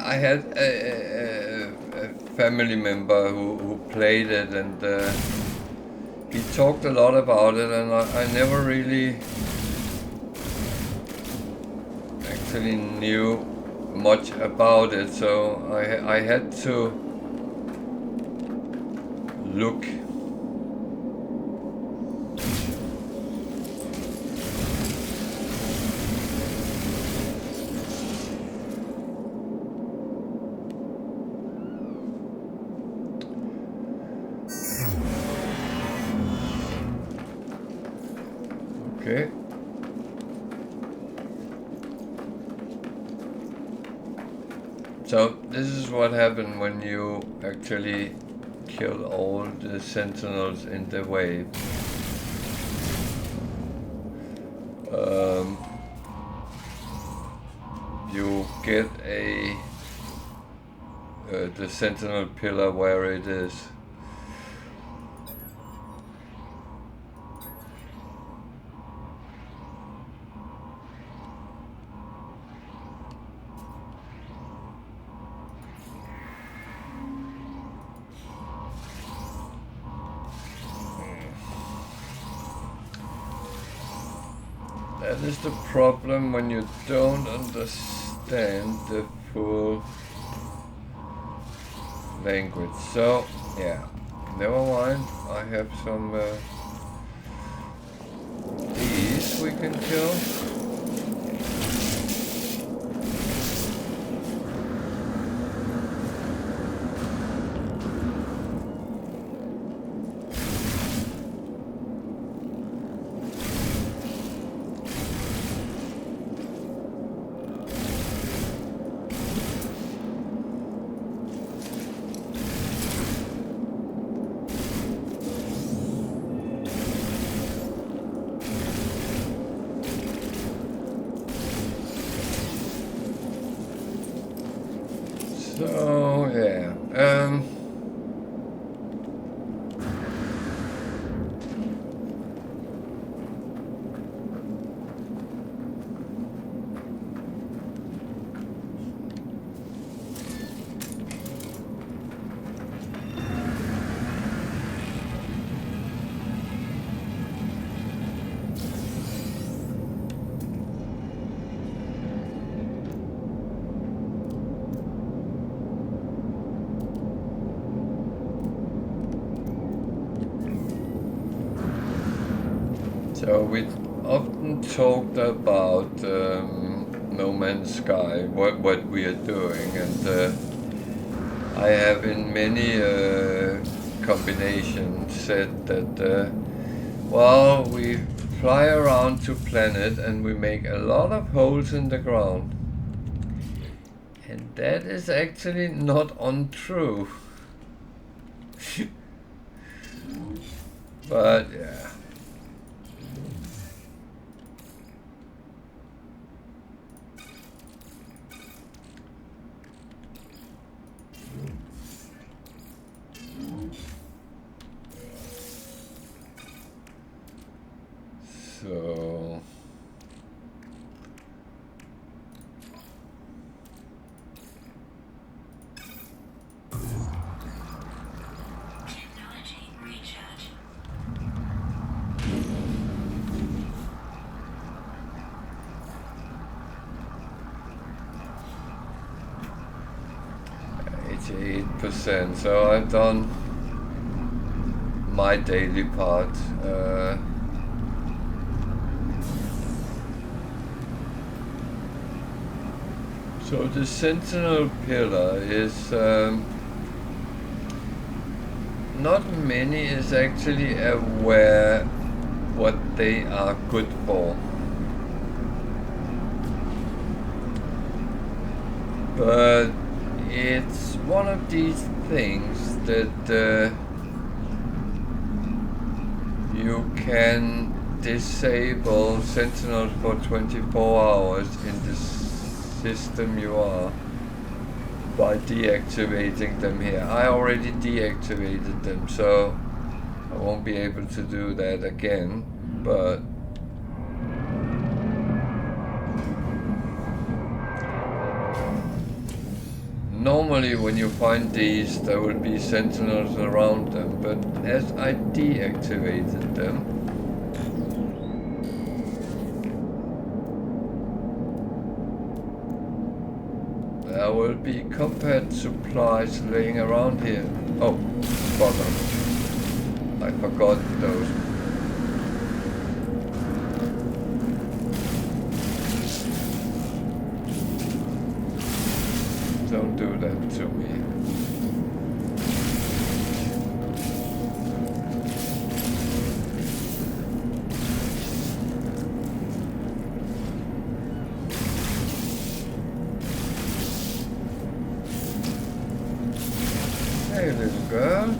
I had a family member who played it, and he talked a lot about it, and I never really actually knew much about it, so I had to look. Okay. So this is what happened when you actually kill all the sentinels in the wave. You get the sentinel pillar where it is. That is the problem when you don't understand the full language. So, yeah, never mind. I have some these we can kill. So yeah, so we often talked about No Man's Sky, what we are doing, and I have in many combinations said that well, we fly around to planet and we make a lot of holes in the ground, and that is actually not untrue. But yeah. So Technology recharge. it's 8%. So I've done my daily part. So the Sentinel pillar is not many is actually aware what they are good for. But it's one of these things that you can disable Sentinels for 24 hours in the system you are by deactivating them here. I already deactivated them, so I won't be able to do that again, but normally when you find these there will be sentinels around them, but as I deactivated them, there will be combat supplies laying around here. Oh, spot on. I forgot those. Don't do that to me. Hey, little girl.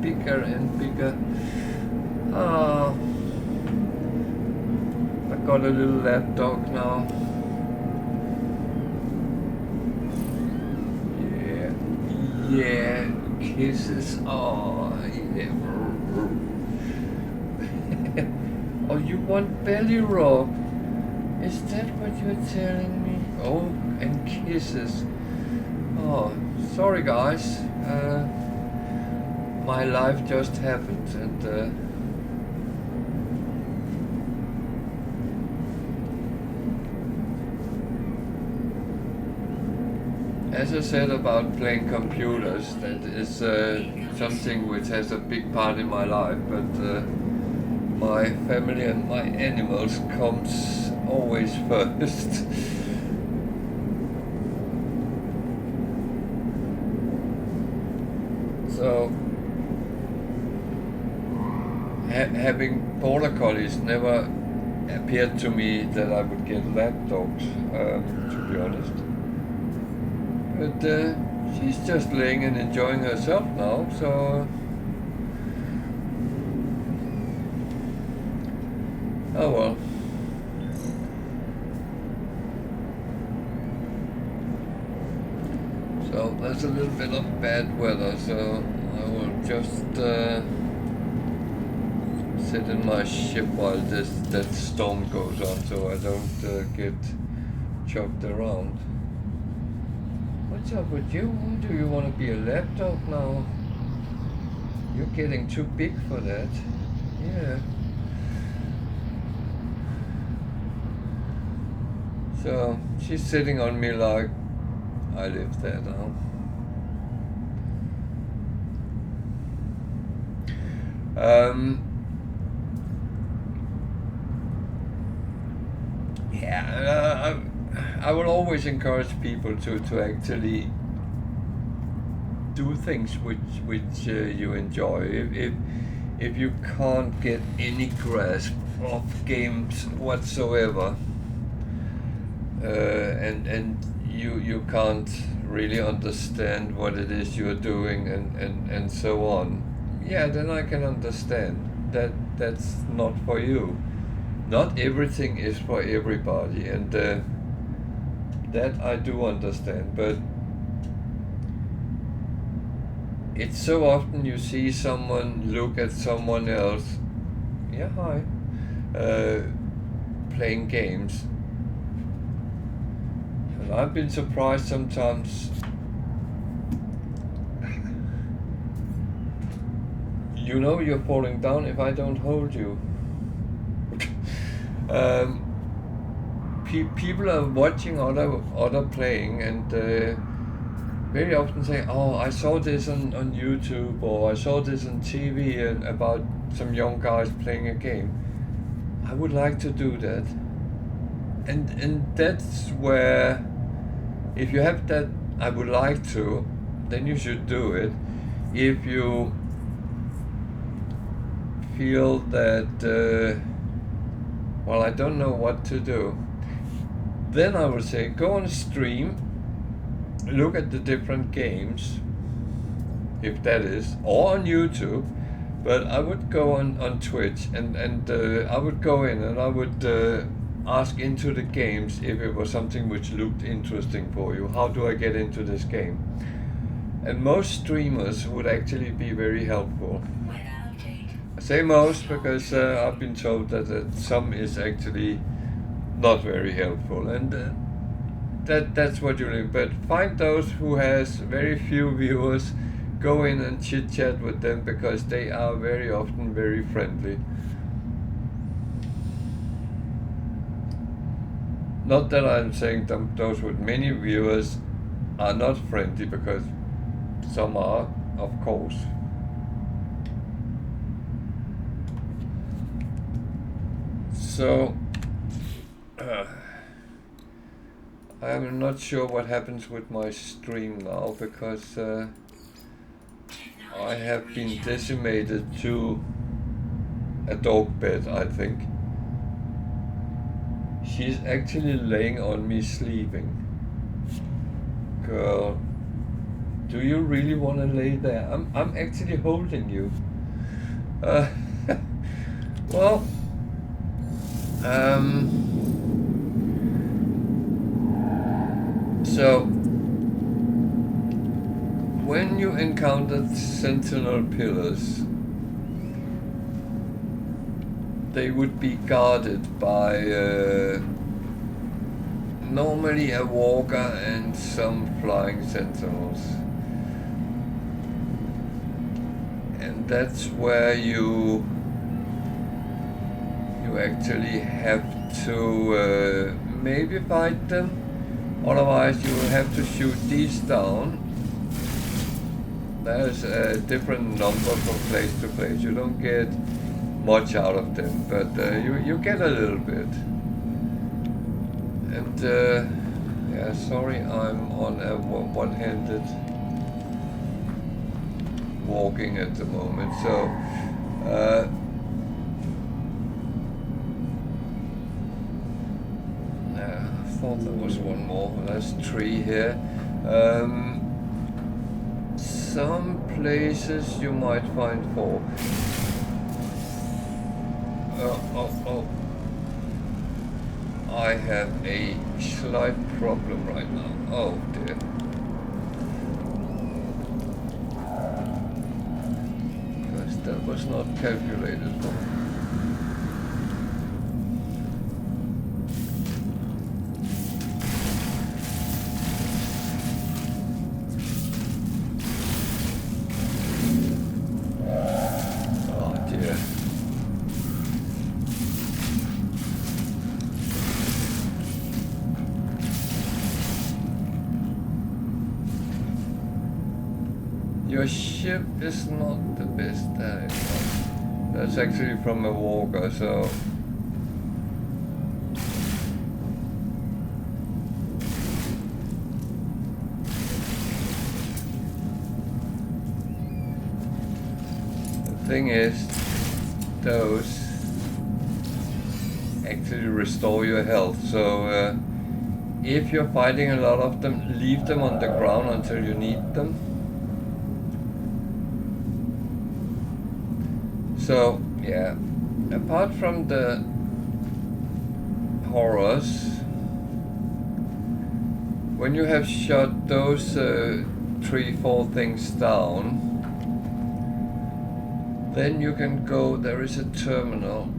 Bigger and bigger. Oh, I got a little lap dog now. Yeah, yeah, kisses. Oh, yeah. Oh, you want belly rub? Is that what you're telling me? Oh, and kisses. Oh, sorry guys. My life just happened, and as I said about playing computers, that is something which has a big part in my life, but my family and my animals comes always first. So having border collies never appeared to me that I would get lap dogs, to be honest. But she's just laying and enjoying herself now, so oh well. So there's a little bit of bad weather, so I will just sit in my ship while that storm goes on, so I don't get chopped around. What's up with you? Do you want to be a lapdog now? You're getting too big for that. Yeah. So she's sitting on me like I live there now. Yeah, I will always encourage people to actually do things which you enjoy. If you can't get any grasp of games whatsoever, and you can't really understand what it is you're doing and so on, yeah, then I can understand that that's not for you. Not everything is for everybody, and that I do understand, but it's so often you see someone look at someone else, yeah, hi, playing games. And I've been surprised sometimes. You know you're falling down if I don't hold you. People are watching other playing, and very often say, oh, I saw this on YouTube, or I saw this on TV about some young guys playing a game. I would like to do that. And that's where, if you have that I would like to, then you should do it. If you feel that, well, I don't know what to do, then I would say go on stream, look at the different games, if that is, or on YouTube, but I would go on Twitch, and I would go in and I would ask into the games if it was something which looked interesting for you. How do I get into this game? And most streamers would actually be very helpful. I say most because I've been told that some is actually not very helpful, and that's what you need. But find those who has very few viewers, go in and chit chat with them, because they are very often very friendly. Not that I'm saying those with many viewers are not friendly, because some are, of course. So I'm not sure what happens with my stream now, because I have been decimated to a dog bed, I think. She's actually laying on me sleeping. Girl, do you really want to lay there? I'm actually holding you. Well, so when you you encountered sentinel pillars, they would be guarded by normally a walker and some flying sentinels. And that's where you actually have to maybe fight them. Otherwise you will have to shoot these down. There's a different number from place to place. You don't get much out of them, but you get a little bit. And yeah, sorry, I'm on a one-handed walking at the moment, so I thought there was one more. There's 3 here. Some places you might find 4. Oh. I have a slight problem right now. Oh dear. Because that was not calculated for. Your ship is not the best. That's actually from a walker, so the thing is, those actually restore your health. So if you're fighting a lot of them, leave them on the ground until you need them. So yeah, apart from the horrors, when you have shot those 3-4 things down, then you can go. There is a terminal.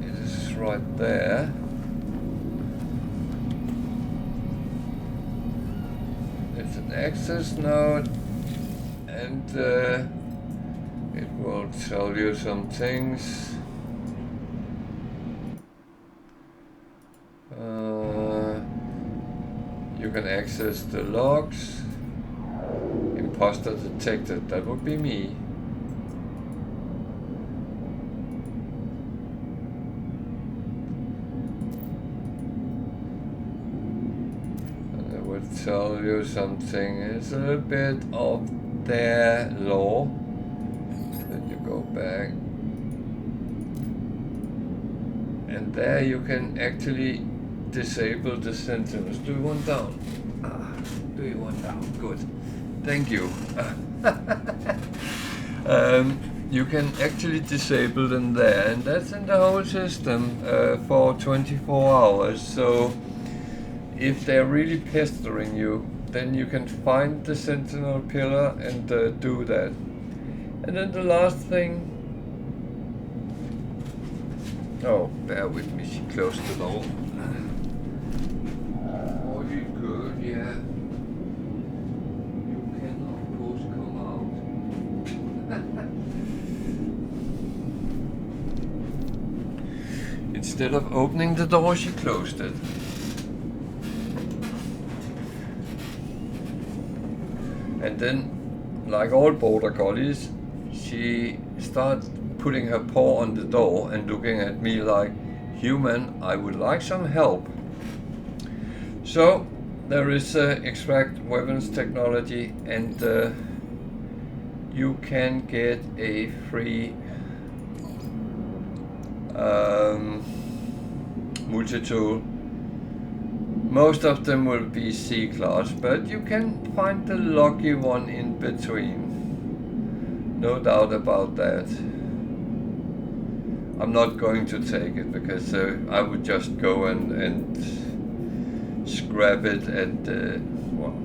It is right there. It's an access node, and it will tell you some things. You can access the logs. Imposter detected. That would be me. And it would tell you something. It's a little bit of their law. Go back, and there you can actually disable the sentinels. Do you want down? Do you want down? Good, thank you. You can actually disable them there, and that's in the whole system for 24 hours. So if they're really pestering you, then you can find the sentinel pillar and do that. And then the last thing, oh, bear with me, she closed the door. Oh, you good, yeah. You can of course come out. Instead of opening the door, she closed it. And then, like all border collies, she starts putting her paw on the door and looking at me like, human, I would like some help. So there is extract weapons technology, and you can get a free multi-tool. Most of them will be C-class, but you can find the lucky one in between. No doubt about that. I'm not going to take it because I would just go and scrap it at well.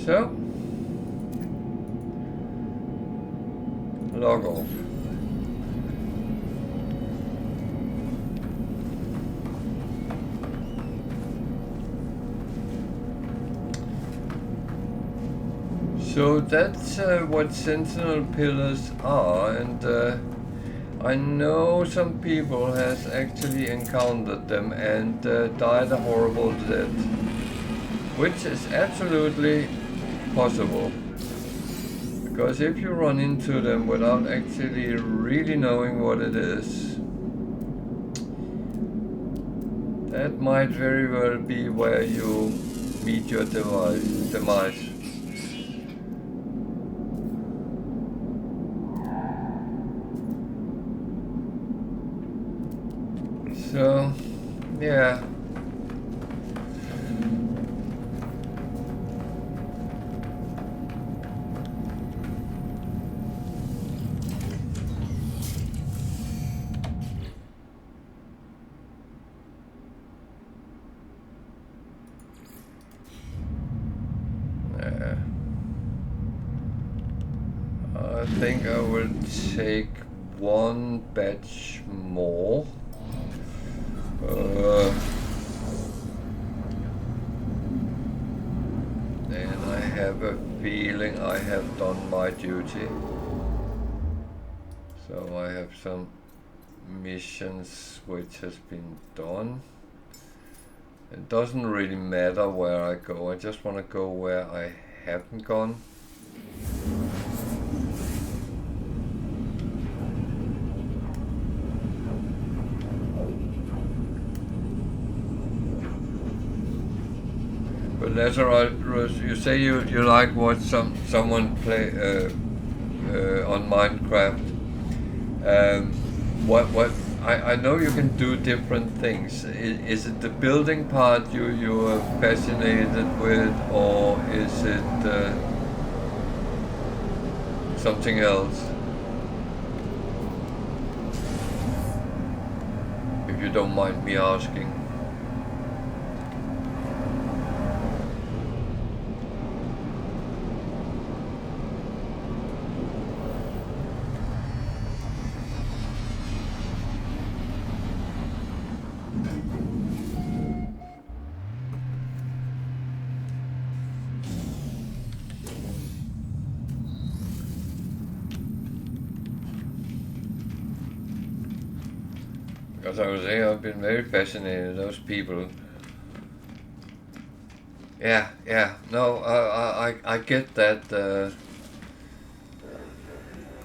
So, log off. So that's what sentinel pillars are, and I know some people has actually encountered them and died a horrible death, which is absolutely possible. Because if you run into them without actually really knowing what it is, that might very well be where you meet your demise. So, yeah. I think I will take one batch more. And I have a feeling I have done my duty. So I have some missions which has been done. It doesn't really matter where I go, I just want to go where I haven't gone. But Lazarus, you say you like watch someone play on Minecraft. What I know you can do different things. Is it the building part you are fascinated with, or is it something else? If you don't mind me asking. As I was saying, I've been very fascinated with those people. Yeah, no, I get that.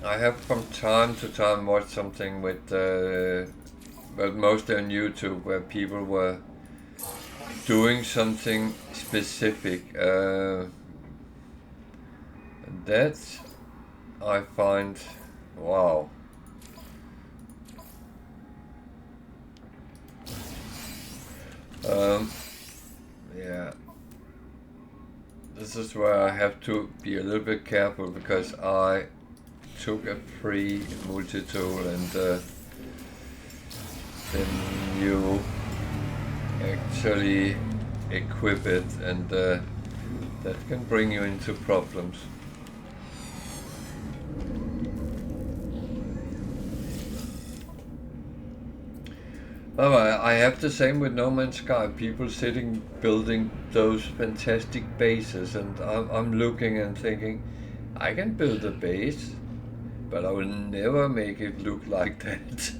I have from time to time watched something with, but mostly on YouTube, where people were doing something specific. That I find, wow. Yeah, this is where I have to be a little bit careful, because I took a free multi-tool, and then you actually equip it, and that can bring you into problems. Oh, I have the same with No Man's Sky. People sitting building those fantastic bases, and I'm looking and thinking, I can build a base, but I will never make it look like that.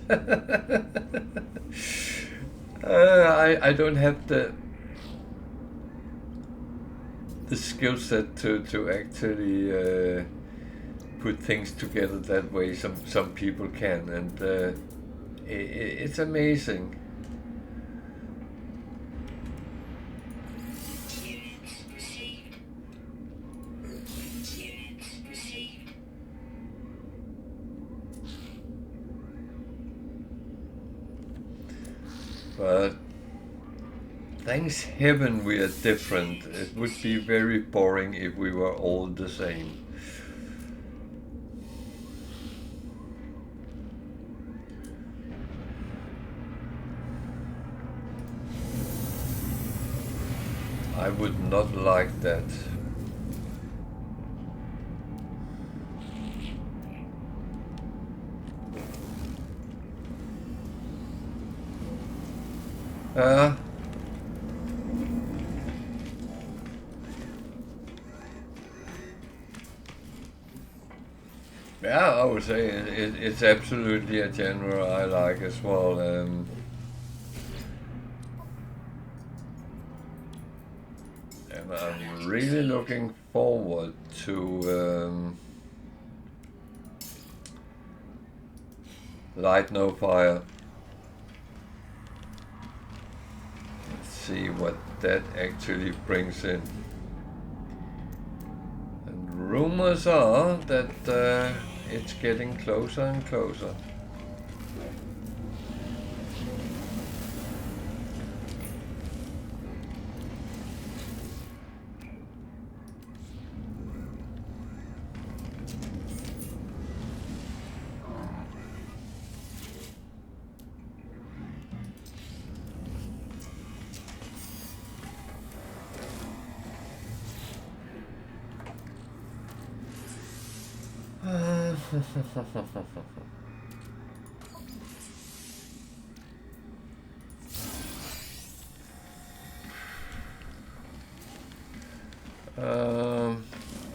I don't have the skill set to actually put things together that way. Some people can, and it's amazing. Units received. Units received. But thanks heaven we are different. It would be very boring if we were all the same. I would not like that. Uh, yeah, I would say it's absolutely a genre I like as well. And I'm really looking forward to Light No Fire. Let's see what that actually brings in. And rumors are that it's getting closer and closer.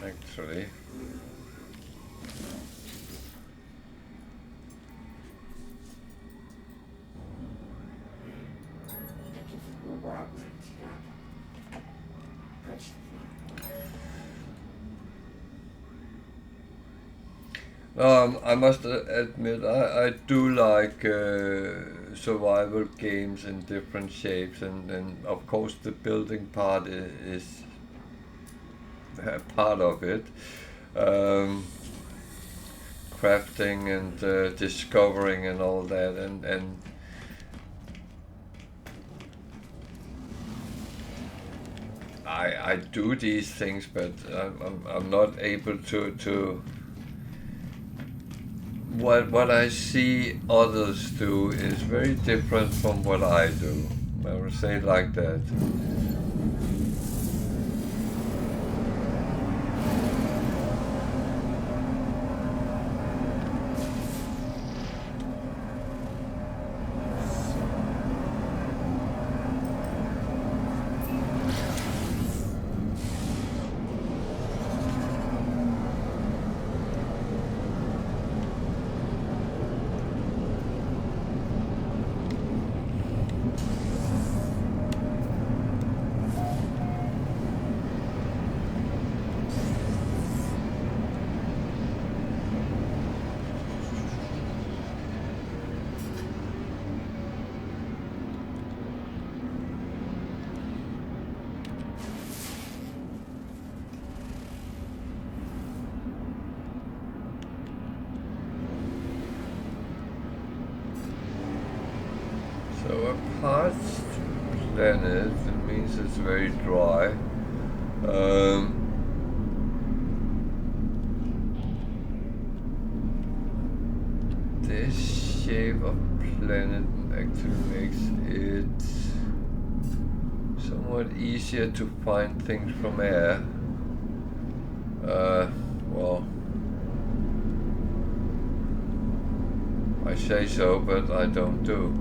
Actually, I must admit I do like survival games in different shapes, and of course the building part is a part of it. Um, Crafting and discovering and all that, and I do these things, but I'm not able to what I see others do is very different from what I do. I would say it like that. So a parched planet, it means it's very dry. This shape of planet actually makes it somewhat easier to find things from air. Well, I say so, but I don't do.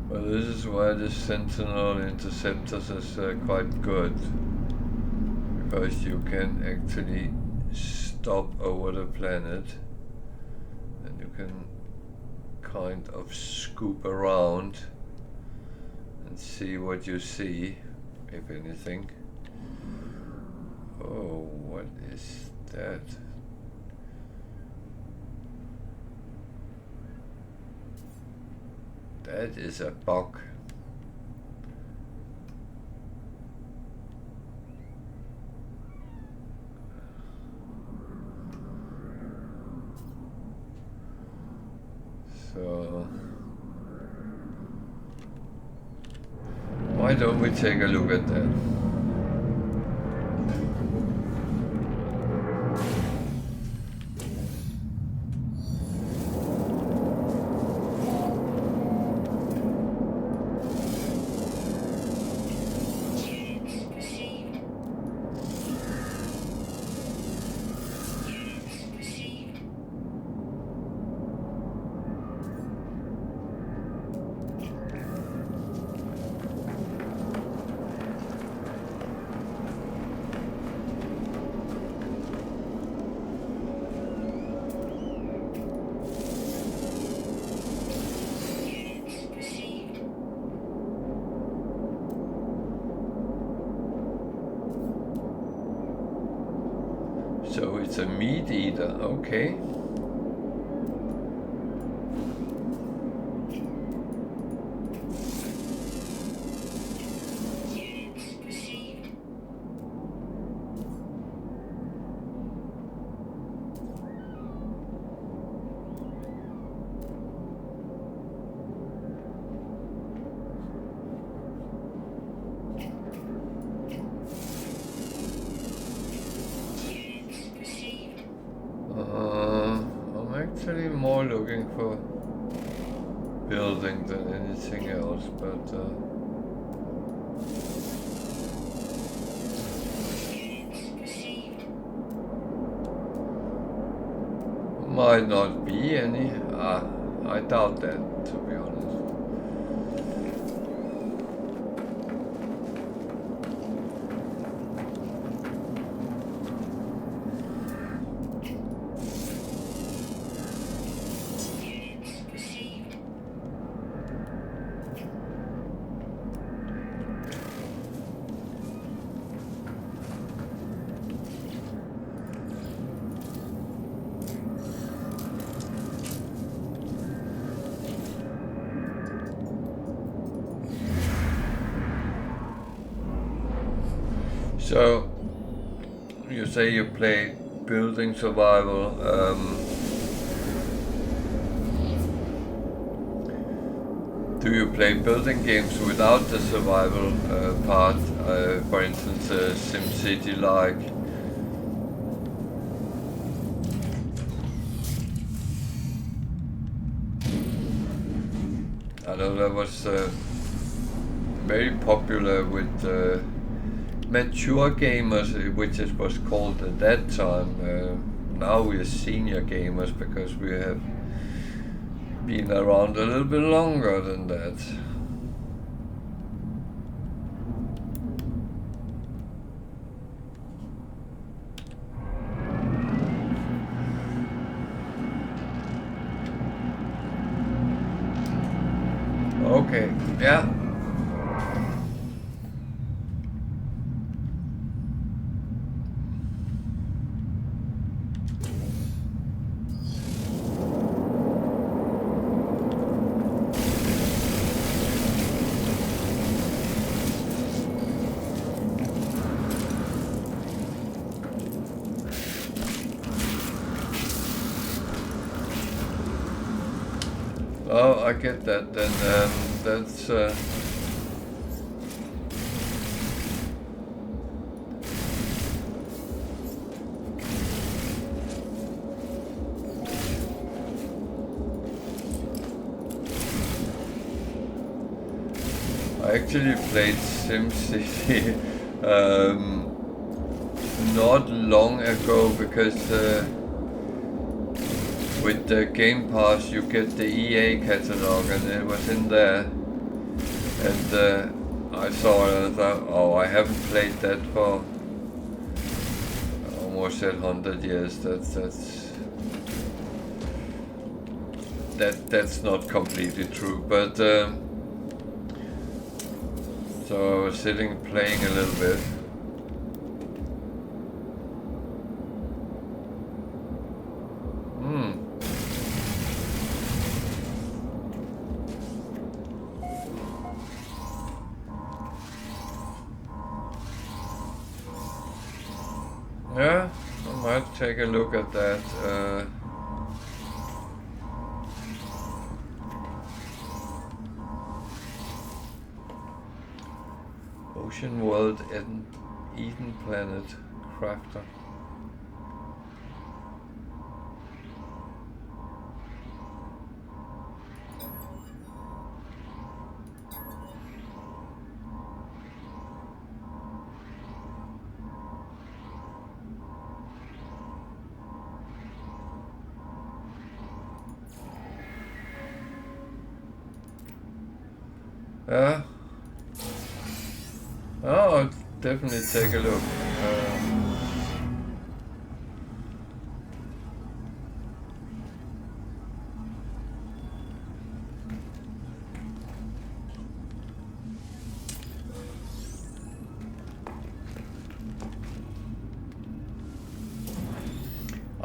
Well, this is why the Sentinel interceptors is quite good, because you can actually stop over the planet and you can kind of scoop around and see what you see, if anything. Oh, what is that? That is a bug. So why don't we take a look at that? Units received. it's a meat eater, okay. Units received. Units received. I'm actually more looking for building than anything else, but Units received. might not be any. I doubt that, to be honest. Units received. So, you say you play building survival. Do you play building games without the survival part? For instance, SimCity like? I know that was very popular with mature gamers, which it was called at that time. Now we are senior gamers because we have been around a little bit longer than that. Okay, yeah. Oh, I get that. Then that's I actually played SimCity not long ago because with the Game Pass you get the EA catalog and it was in there, and I saw it and I thought, oh, I haven't played that for almost 100 years. That's not completely true, but so I was sitting playing a little bit. Yeah, I might take a look at that. Ocean World Eden Planet Crafter. Yeah. Oh, I'll definitely take a look.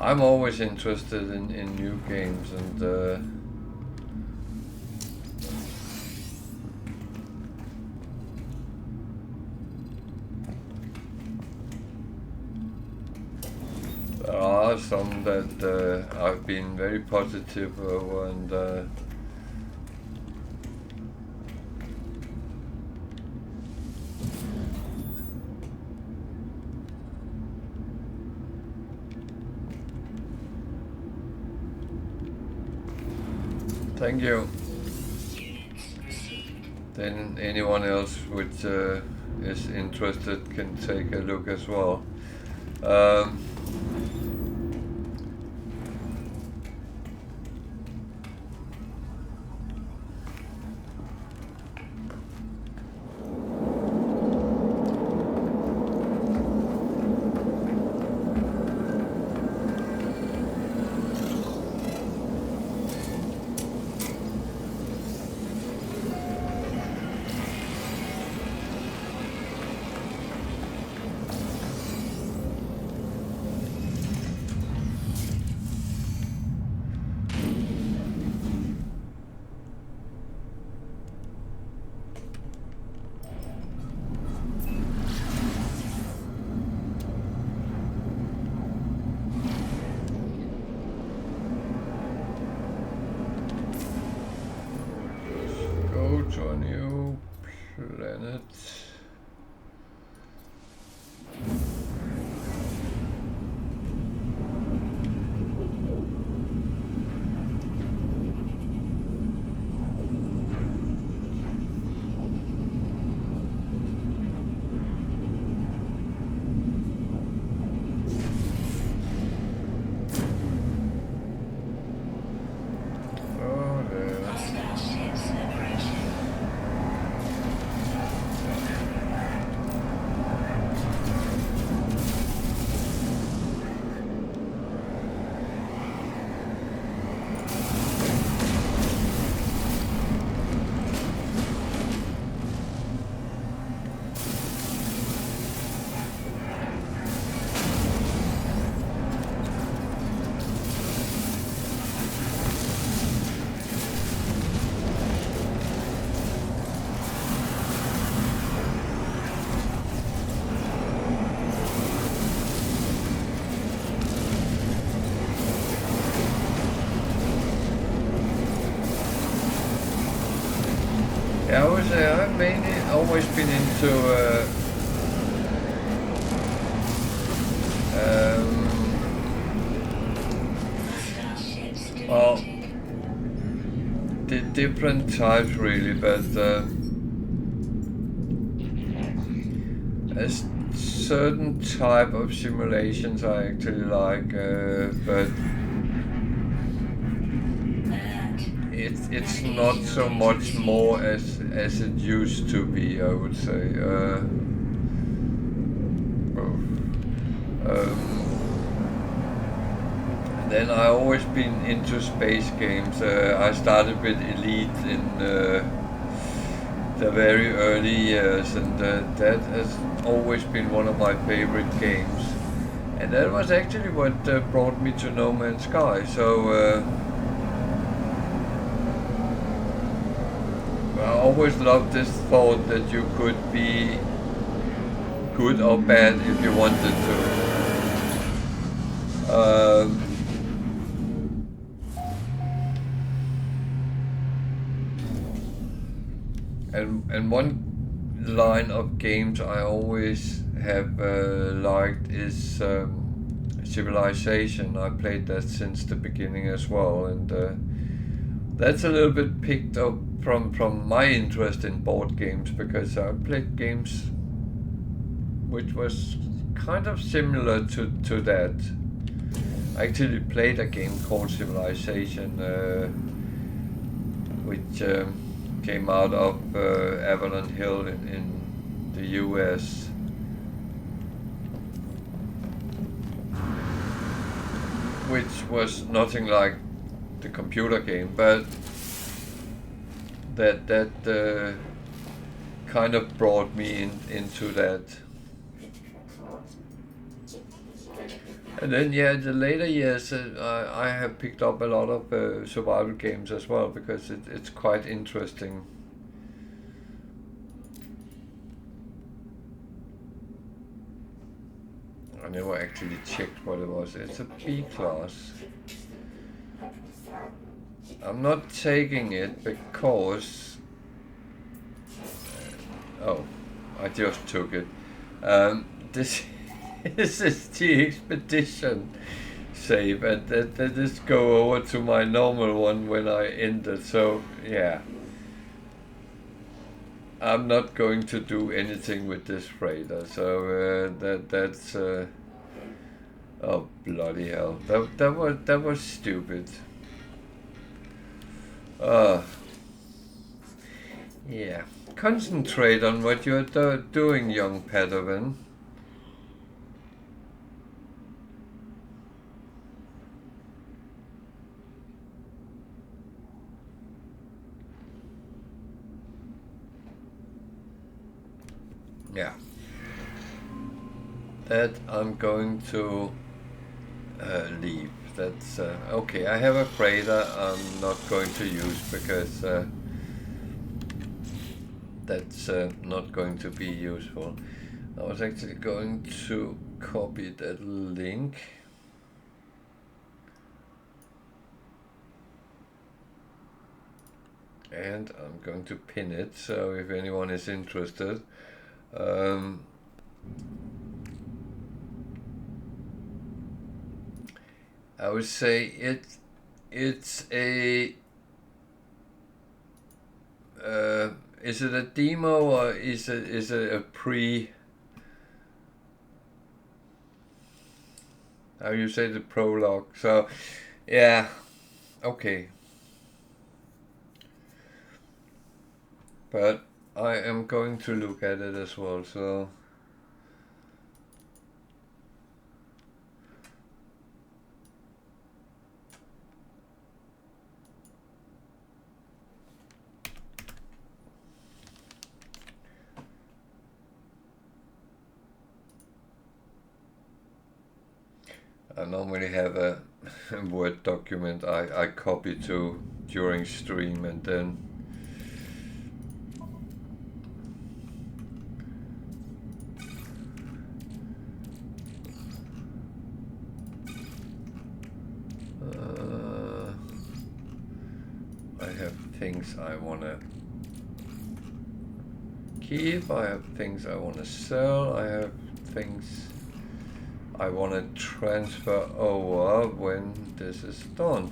I'm always interested in new games, and there are some that I've been very positive over, and thank you. Then anyone else which is interested can take a look as well. Go to a new planet. Oh, there. Hostile ships approaching. Yeah, I've mainly always been into Hostile ships well, defeated. the different types really, but a certain type of simulations I actually like, but it's not so much more as it used to be, I would say. Then I always been into space games. I started with Elite in the very early years, and that has always been one of my favorite games. And that was actually what brought me to No Man's Sky. So I always loved this thought that you could be good or bad if you wanted to. And one line of games I always have liked is Civilization. I played that since the beginning as well, and that's a little bit picked up from my interest in board games, because I played games which was kind of similar to that. I actually played a game called Civilization, which came out of Avalon Hill in the US. Which was nothing like the computer game, but that kind of brought me into that. And then, yeah, the later years, I have picked up a lot of survival games as well because it's quite interesting. I never actually checked what it was. It's a B class. I'm not taking it because... oh, I just took it. This is the expedition save, and that just go over to my normal one when I end it. So yeah, I'm not going to do anything with this freighter. So that's oh bloody hell! That was stupid. Yeah. Concentrate on what you're doing, young Padawan. Yeah. That I'm going to leave. That's okay. I have a freighter I'm not going to use because that's not going to be useful. I was actually going to copy that link. And I'm going to pin it, so if anyone is interested. I would say it's a is it a demo or is it a pre? How you say the prologue? So yeah, okay. But I am going to look at it as well. So. I normally have a Word document I copy to during stream and then I have things I want to keep, I have things I want to sell, I have things I want to transfer over when this is done.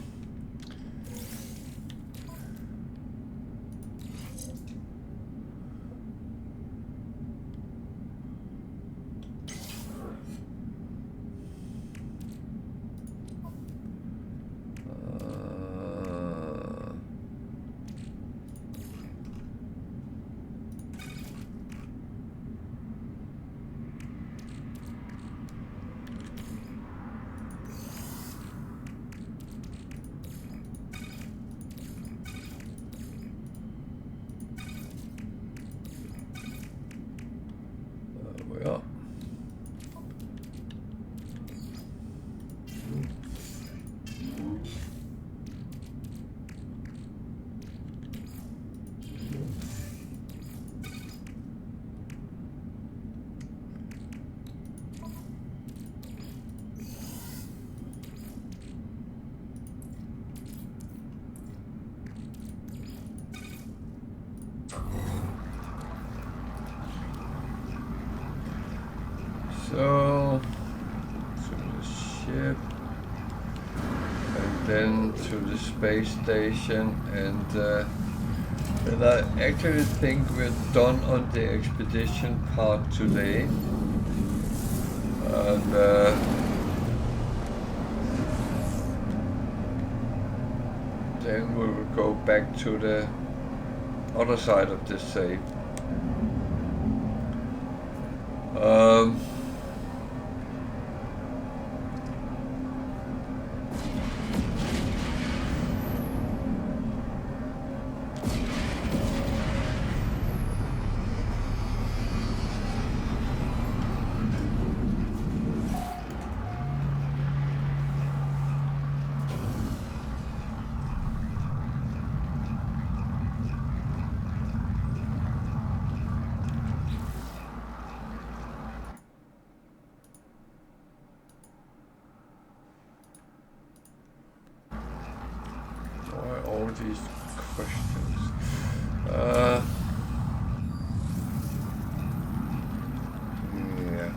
So, to the ship, and then to the space station, and I actually think we're done on the expedition part today. And then we will go back to the other side of the safe. these questions. Yeah.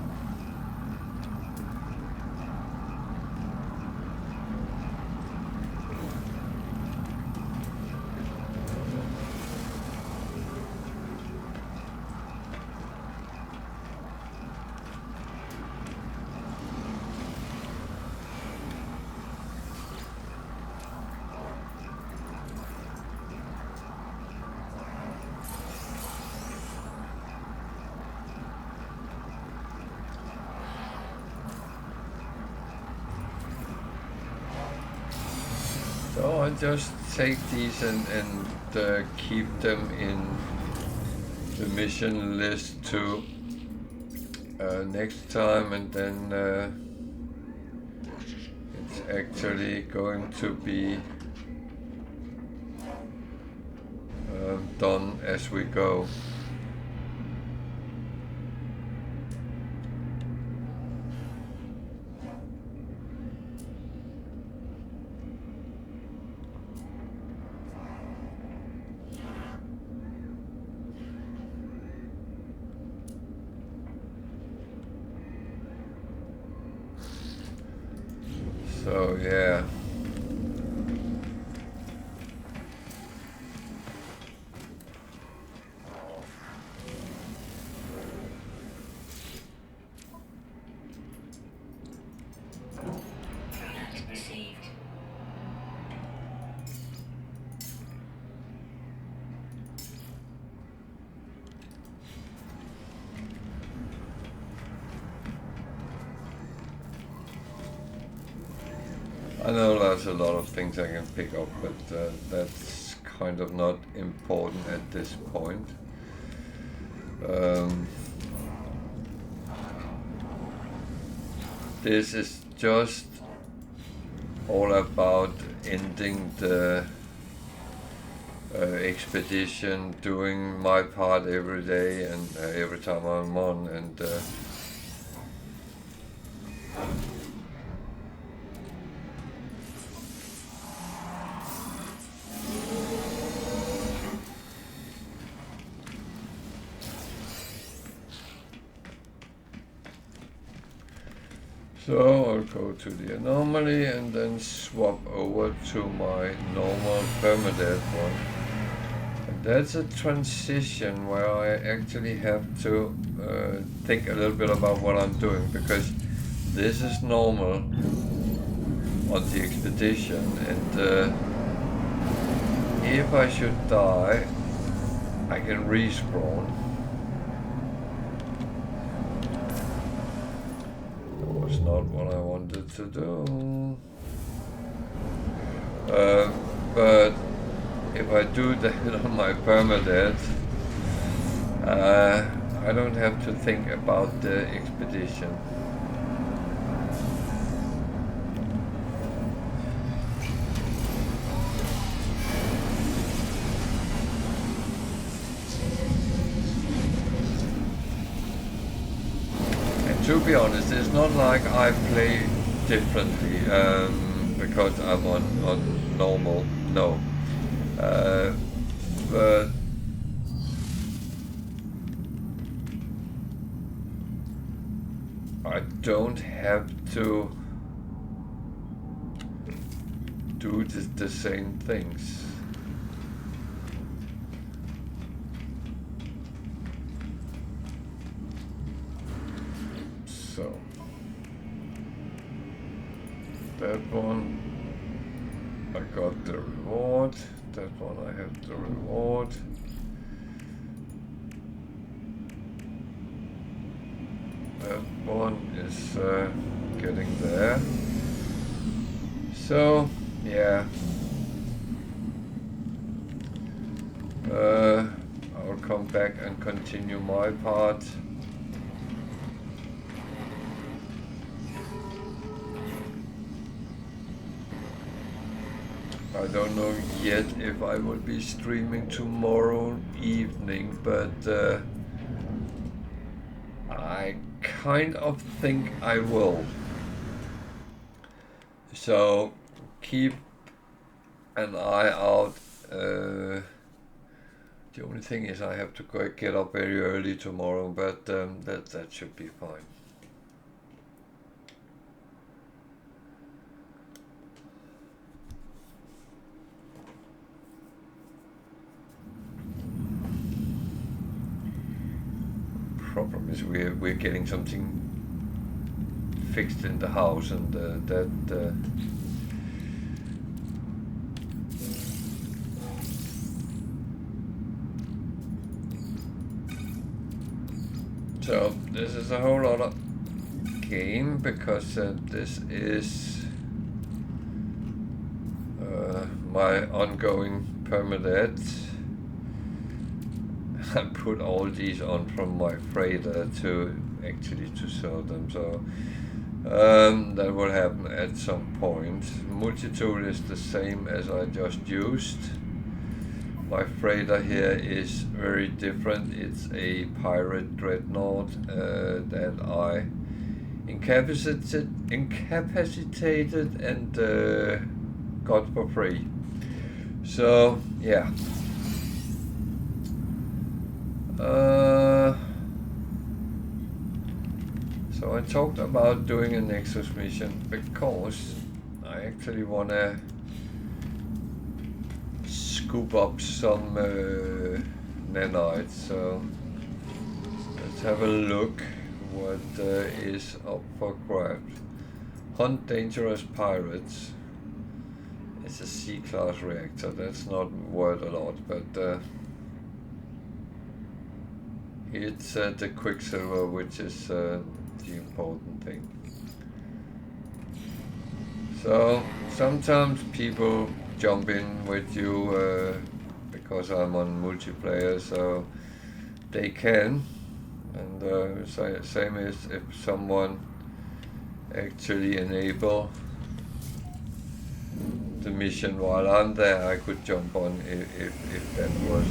So I just take these and keep them in the mission list to next time, and then it's actually going to be done as we go. So yeah. Product received. I know there's a lot of things I can pick up, but that's kind of not important at this point. This is just all about ending the expedition, doing my part every day and every time I'm on, and so I'll go to the anomaly and then swap over to my normal permadeath one. And that's a transition where I actually have to think a little bit about what I'm doing, because this is normal on the expedition, and if I should die, I can respawn. Was not what I wanted to do. But if I do that on my permadeath, I don't have to think about the expedition. To be honest, it's not like I play differently because I'm on normal, no. But I don't have to do the same things. So that one I got the reward, that one I have the reward. That one is getting there. So yeah, I'll come back and continue my part. I don't know yet if I will be streaming tomorrow evening, but I kind of think I will. So keep an eye out The only thing is I have to get up very early tomorrow, but that should be fine. Problem is we're getting something fixed in the house, and so this is a whole other game, because this is my ongoing Permadeath. I put all these on from my freighter to sell them, so that will happen at some point. Multi-tool is the same as I just used. My freighter here is very different. It's a pirate dreadnought that I incapacitated and got for free. So yeah. So I talked about doing a Nexus mission because I actually wanna scoop up some nanites. So let's have a look what is up for grabs. Hunt dangerous pirates. It's a C-class reactor. That's not worth a lot, but it's the Quicksilver, which is the important thing. So sometimes people jump in with you because I'm on multiplayer, so they can. And same as if someone actually enable the mission while I'm there, I could jump on if that was.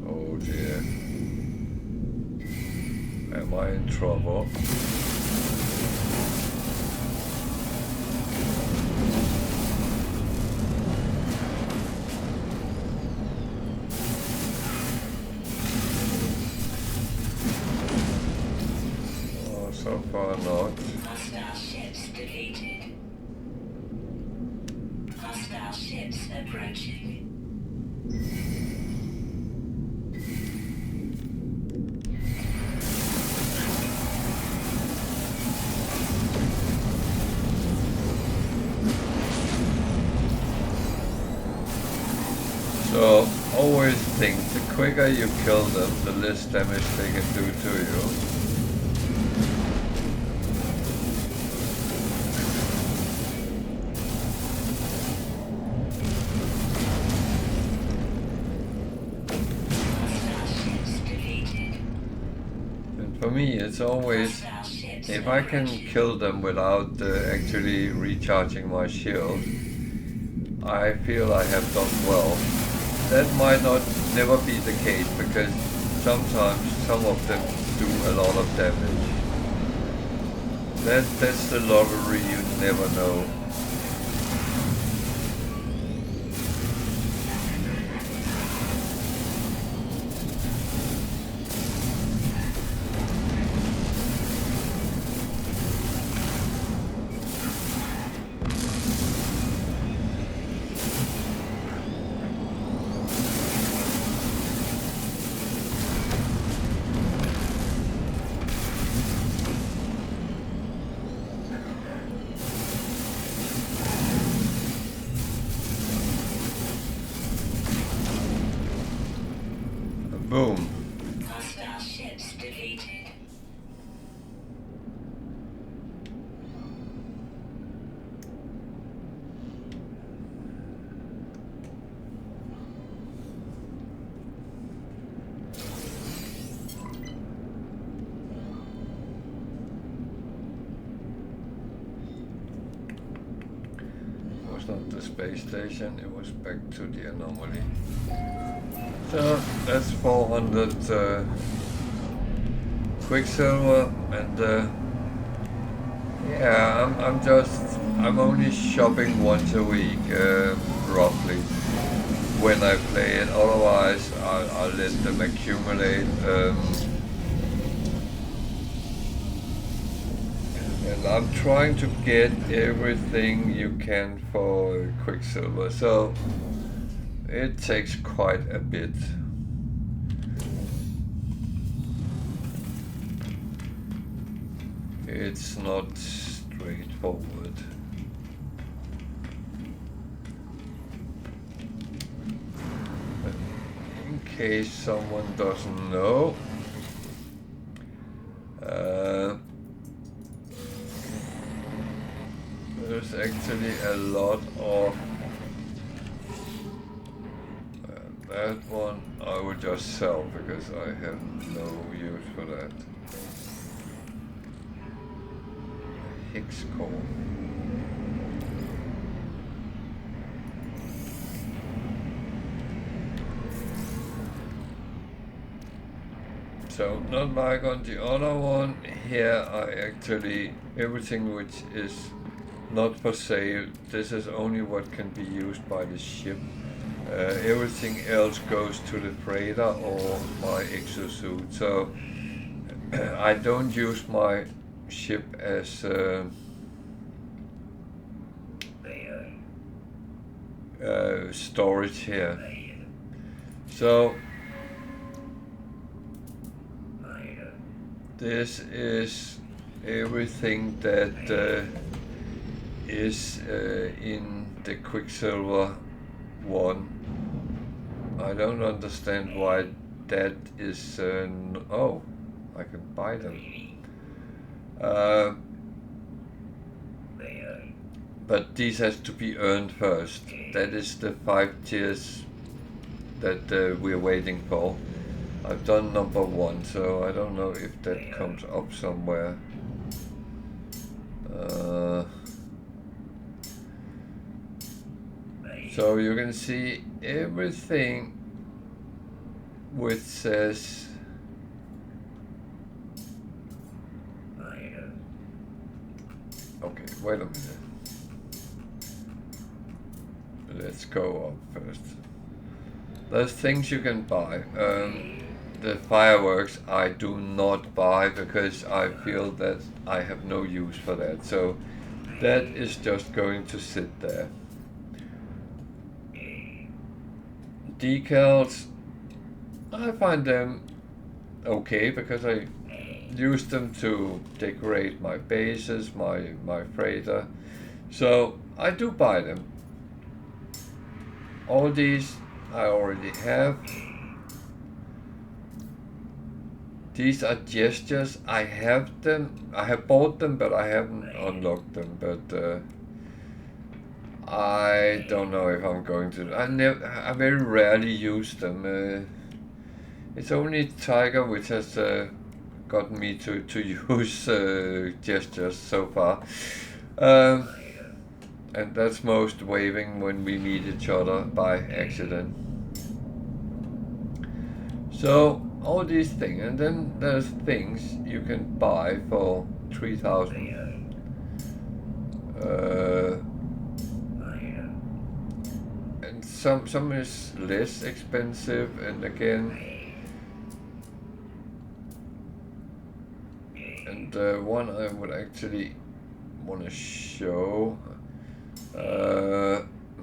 Oh dear. Am I in trouble? Oh, so far not. Hostile ships deleted. Hostile ships approaching. So always think, the quicker you kill them, the less damage they can do to you. And for me, it's always, if I can kill them without actually recharging my shield, I feel I have done well. That might not never be the case, because sometimes some of them do a lot of damage. That's the lottery, you never know. Boom. Hostile ships deleted. was not the space station, it was back to the anomaly. So that's 400 Quicksilver, and yeah, I'm only shopping once a week, roughly, when I play it. Otherwise, I'll let them accumulate. And I'm trying to get everything you can for Quicksilver, so it takes quite a bit. It's not straightforward. But in case someone doesn't know, there's actually a lot of that one I would just sell because I have no use for that. Higgs core. So not like on the other one, here I actually, everything which is not for sale, this is only what can be used by the ship. Everything else goes to the freighter or my exosuit. So I don't use my ship as storage here. So this is everything that is in the Quicksilver one. I don't understand why that is. Oh, I can buy them. But these has to be earned first. That is the 5 tiers that we're waiting for. I've done number 1, so I don't know if that comes up somewhere. So you can see everything which says okay, wait a minute. Let's go up first. There's things you can buy. The fireworks I do not buy because I feel that I have no use for that. So that is just going to sit there. Decals, I find them okay because I use them to decorate my bases, my freighter. So I do buy them. All these I already have. These are gestures. I have them. I have bought them, but I haven't unlocked them. But I don't know if I'm going to. I very rarely use them. It's only Tiger which has gotten me to use gestures so far. And that's most waving when we meet each other by accident. So all these things, and then there's things you can buy for 3,000. And some is less expensive, and again, and one I would actually want to show.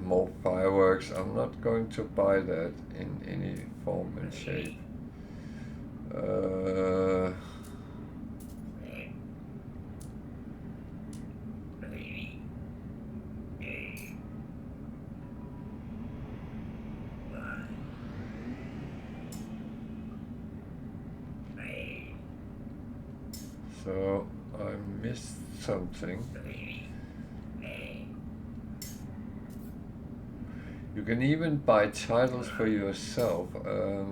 More fireworks. I'm not going to buy that in any form and shape. So I missed something. You can even buy titles for yourself. I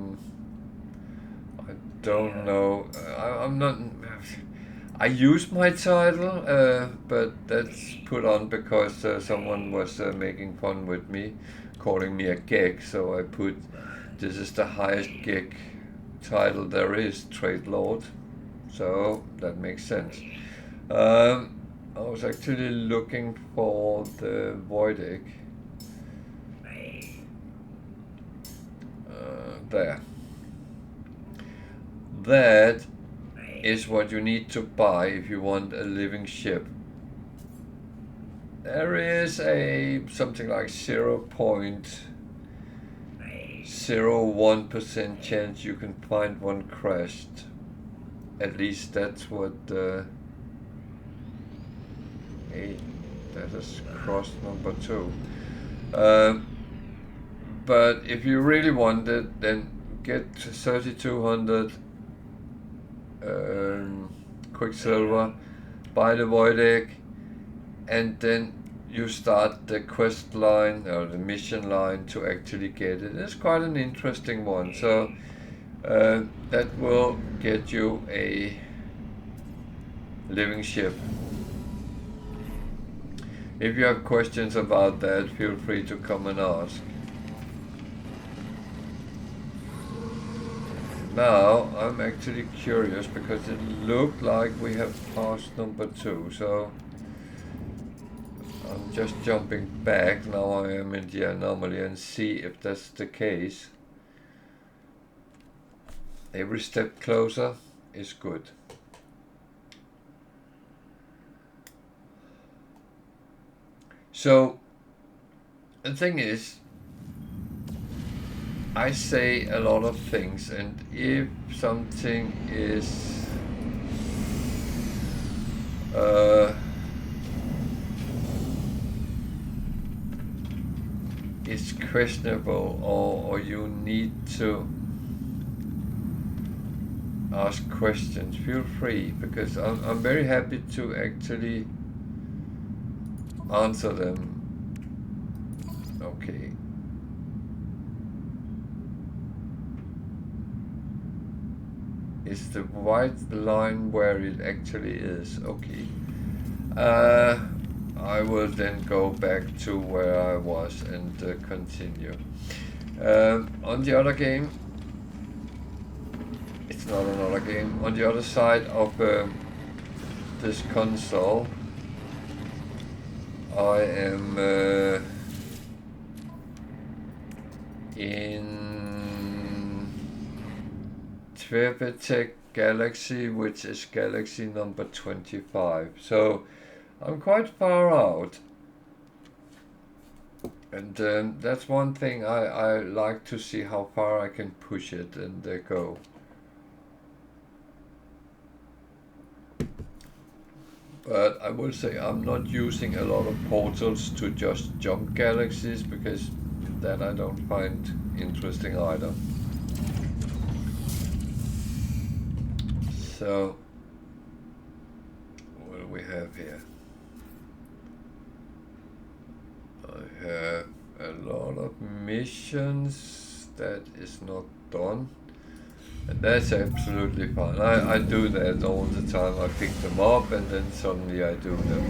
don't know. I'm not. I use my title, but that's put on because someone was making fun with me, calling me a geek. So I put, this is the highest geek title there is, Trade Lord. So that makes sense. I was actually looking for the Void Egg. There. That is what you need to buy if you want a living ship. There is a something like 0.01% chance you can find one crashed. At least that's what hey, that is cross number 2. But if you really want it, then get 3200 Quicksilver, buy the Void Egg, and then you start the quest line or the mission line to actually get it. It's quite an interesting one. So that will get you a living ship. If you have questions about that, feel free to come and ask. Now, I'm actually curious because it looked like we have passed number 2, so I'm just jumping back. Now I am in the anomaly and see if that's the case. Every step closer is good. So, the thing is, I say a lot of things, and if something is questionable or you need to ask questions, feel free, because I'm very happy to actually answer them. Okay. Is the white line where it actually is? Okay. I will then go back to where I was and continue. On the other game, it's not another game. On the other side of this console, I am in Permadeath Galaxy, which is galaxy number 25. So I'm quite far out. And that's one thing I like to see how far I can push it and go. But I will say I'm not using a lot of portals to just jump galaxies, because that I don't find interesting either. So, what do we have here? I have a lot of missions that is not done, and that's absolutely fine. I do that all the time. I pick them up and then suddenly I do them.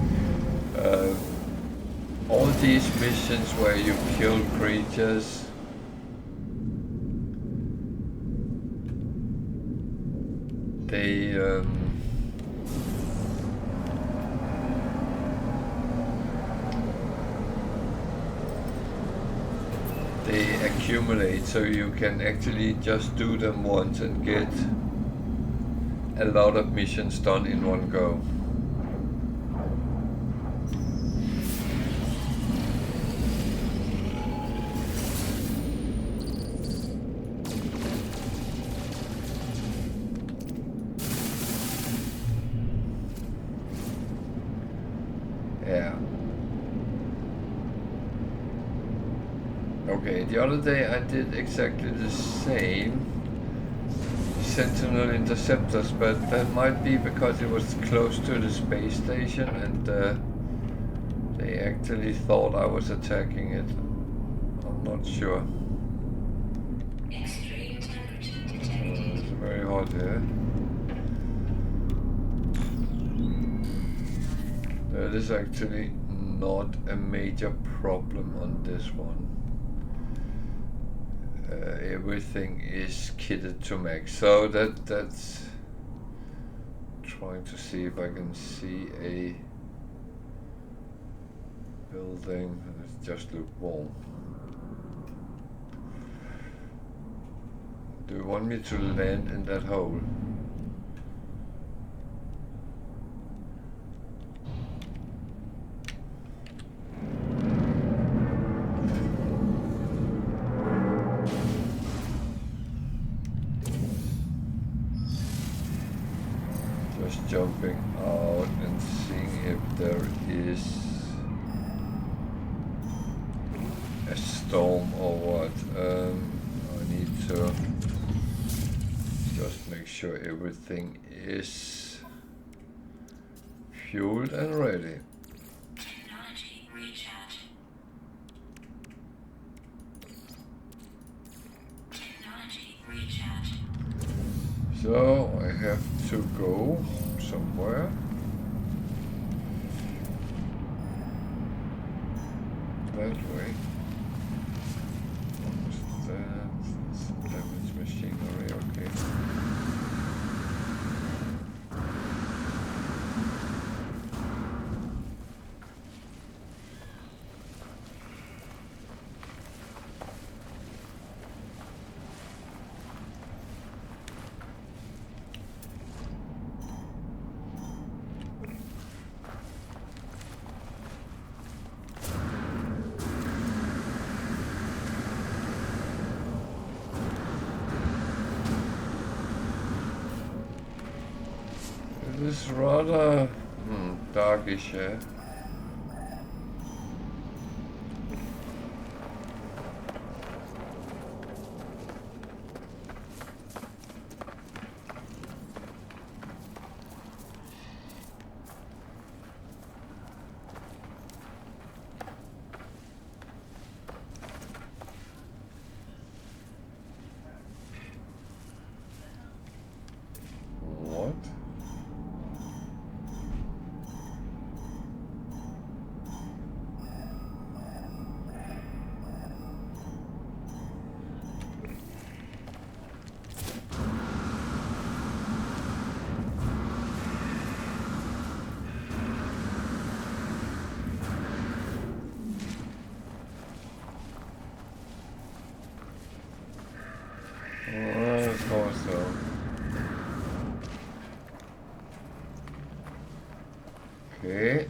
All these missions where you kill creatures, they accumulate, so you can actually just do them once and get a lot of missions done in one go. Okay, the other day I did exactly the same Sentinel interceptors, but that might be because it was close to the space station and they actually thought I was attacking it. I'm not sure. Extreme temperature detected. It's very hot here. It is actually not a major problem on this one. Everything is kitted to max, so that's trying to see if I can see a building. It just look warm. Do you want me to land in that hole? Just jumping out and seeing if there is a storm or what. I need to just make sure everything is fueled and ready. Technology recharge. Technology recharge. So I have to go somewhere. That way. What was that? Some damaged machinery, okay. It is rather darkish here. What? I thought so. Okay.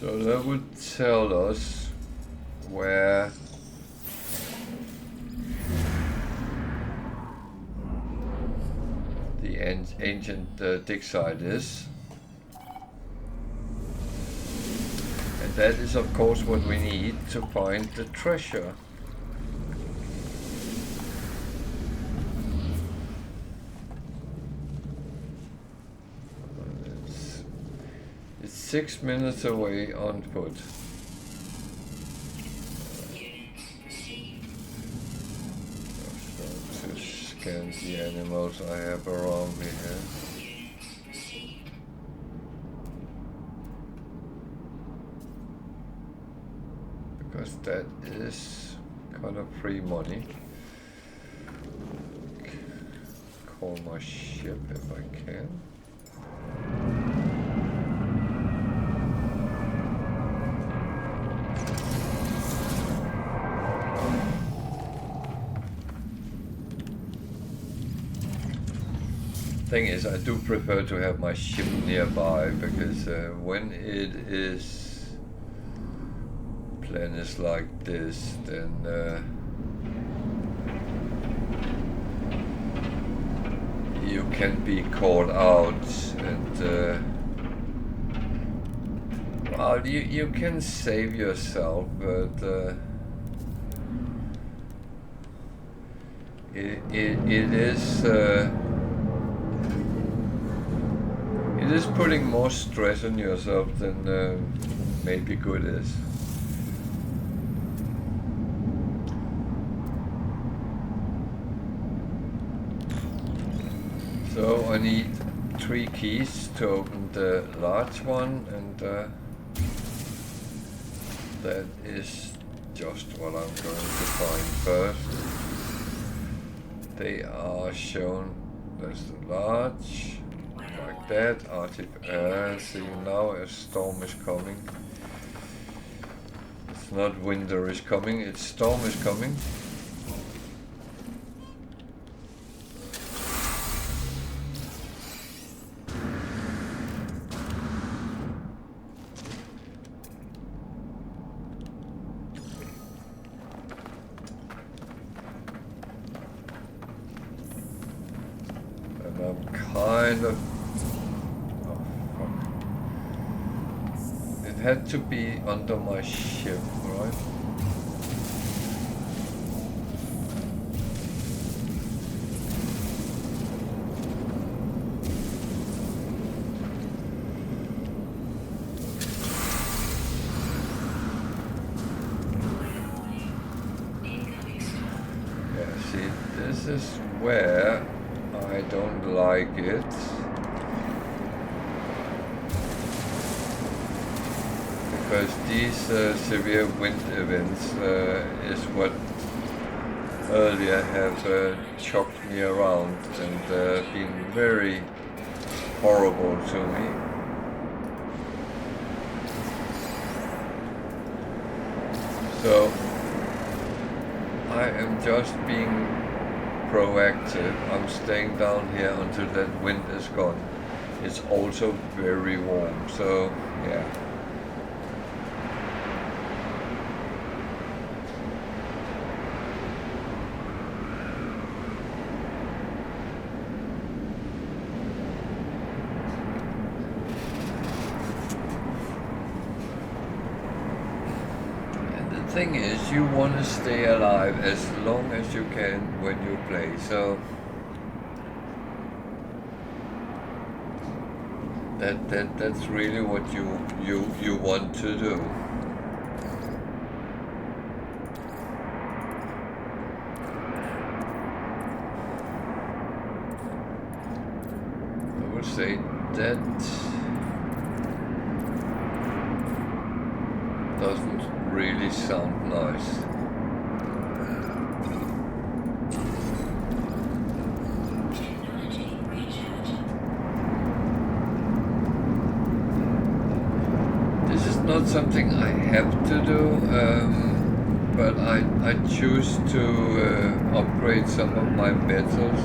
So that would tell us where the ancient dig site is. And that is of course what we need to find the treasure. It's 6 minutes away on foot. Units received. Just to scan the animals I have around me here. Units received. Because that is kind of free money. Call my ship if I can. Thing is, I do prefer to have my ship nearby because when it is planets like this, then you can be caught out, and well, you can save yourself, but it is putting more stress on yourself than maybe good is. So I need to 3 keys to open the large one, and that is just what I'm going to find first. They are shown as the large, like that. See, now a storm is coming. It's not winter is coming, it's storm is coming. Had to be under my ship, right? Yeah, see, this is where I don't like it. Because these severe wind events is what earlier have shocked me around and been very horrible to me. So I am just being proactive. I'm staying down here until that wind is gone. It's also very warm, so yeah. The thing is, you want to stay alive as long as you can when you play, so that's really what you want to do. I would say that doesn't really sound nice. This is not something I have to do, but I choose to upgrade some of my metals